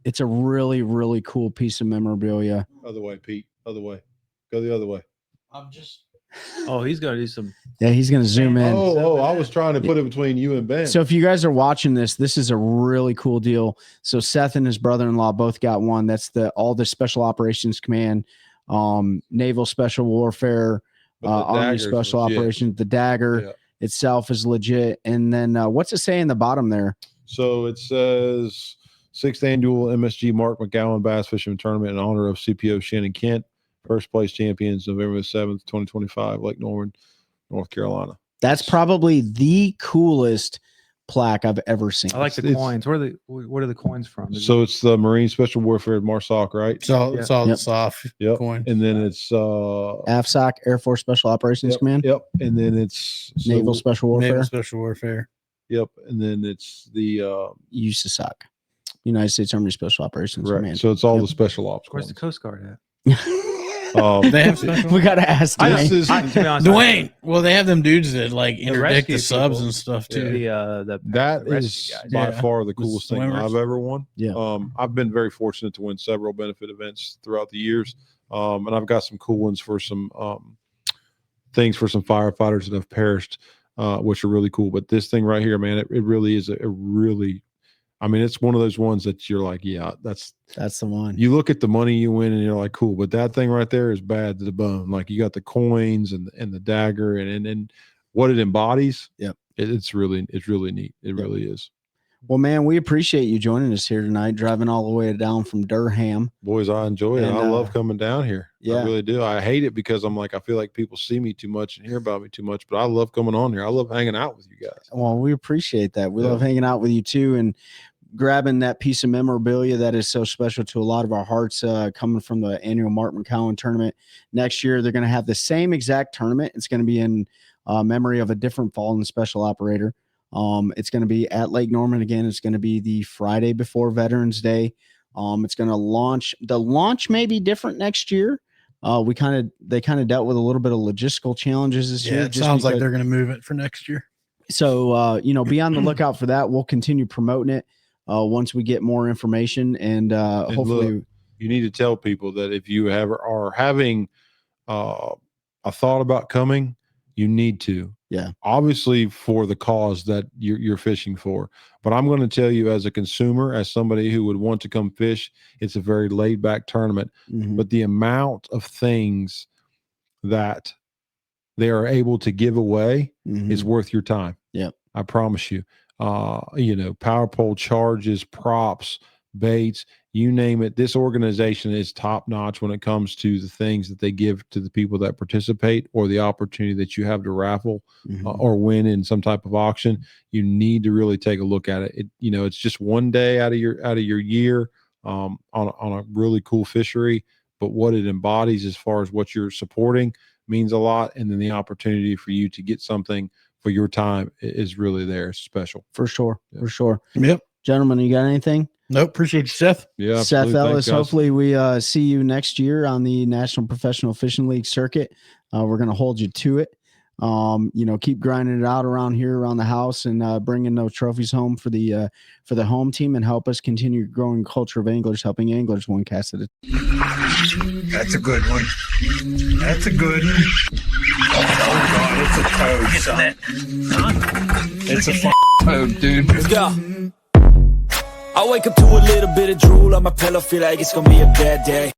It's a really, really cool piece of memorabilia. Other way, Pete. Other way. Go the other way. I'm just. Oh, he's gonna do some. Yeah, he's gonna zoom in. Oh, I was trying to put it between you and Ben. So if you guys are watching this is a really cool deal. So Seth and his brother-in-law both got one. That's all the Special Operations Command, Naval Special Warfare, Army Special Operations. The dagger itself is legit. And then what's it say in the bottom there? So it says 6th annual MSG Mark McCowan Bass Fishing Tournament in honor of CPO Shannon Kent. First place champions, November 7th, 2025, Lake Norman, North Carolina. That's probably the coolest plaque I've ever seen. I like the coins. What are the coins from? So it's the Marine Special Warfare Marsoc, right? So it's all the soft coin. And then it's AFSOC, Air Force Special Operations Command. Yep. And then it's Naval Special Warfare. Naval Special Warfare. Yep. And then it's the USASOC, United States Army Special Operations Command. So it's all the special ops. Where's the Coast Guard at? They have special. We gotta ask to be honest, Dwayne. Well, they have them dudes that like interdict the subs and stuff too. That is by far the coolest thing I've ever won. Yeah. I've been very fortunate to win several benefit events throughout the years, and I've got some cool ones for some things for some firefighters that have perished, which are really cool. But this thing right here, man, it really is a really. It's one of those ones that you're like, yeah, that's the one. You look at the money you win and you're like, cool, but that thing right there is bad to the bone. Like you got the coins and the dagger and what it embodies. Yeah, it's really neat. It really is. Well, man, we appreciate you joining us here tonight, driving all the way down from Durham. Boys, I enjoy it. I love coming down here. Yeah. I really do. I hate it because I feel like people see me too much and hear about me too much, but I love coming on here. I love hanging out with you guys. Well, we appreciate that. We love hanging out with you too, and grabbing that piece of memorabilia that is so special to a lot of our hearts, coming from the annual Mark McCowan tournament. Next year, they're going to have the same exact tournament. It's going to be in memory of a different fallen special operator. It's going to be at Lake Norman again. It's going to be the Friday before Veterans Day. It's going to launch. The launch may be different next year. They kind of dealt with a little bit of logistical challenges this year. It sounds like they're going to move it for next year. So, be on the lookout for that. We'll continue promoting it once we get more information, and hopefully. Look, you need to tell people that if you are having a thought about coming, you need to. Yeah. Obviously for the cause that you're fishing for. But I'm going to tell you as a consumer, as somebody who would want to come fish, it's a very laid back tournament. Mm-hmm. But the amount of things that they are able to give away is worth your time. Yeah. I promise you. Power pole charges, props, baits, you name it. This organization is top notch when it comes to the things that they give to the people that participate, or the opportunity that you have to raffle or win in some type of auction. You need to really take a look at it. It's just one day out of your year on a really cool fishery, but what it embodies as far as what you're supporting means a lot. And then the opportunity for you to get something for your time is really there. It's special. For sure. Yeah. For sure. Yep. Gentlemen, you got anything? Nope. Appreciate you, Seth. Yeah. Seth absolutely. Ellis. Thanks, hopefully we see you next year on the National Professional Fishing League circuit. We're going to hold you to it. Keep grinding it out around here, around the house, and bringing those trophies home for the home team, and help us continue growing culture of anglers, helping anglers OneCast at a time. That's a good one. That's a good one. Oh God, it's a toad, son. It's a toad, dude. Let's go. I wake up to a little bit of drool on my pillow, feel like it's gonna be a bad day.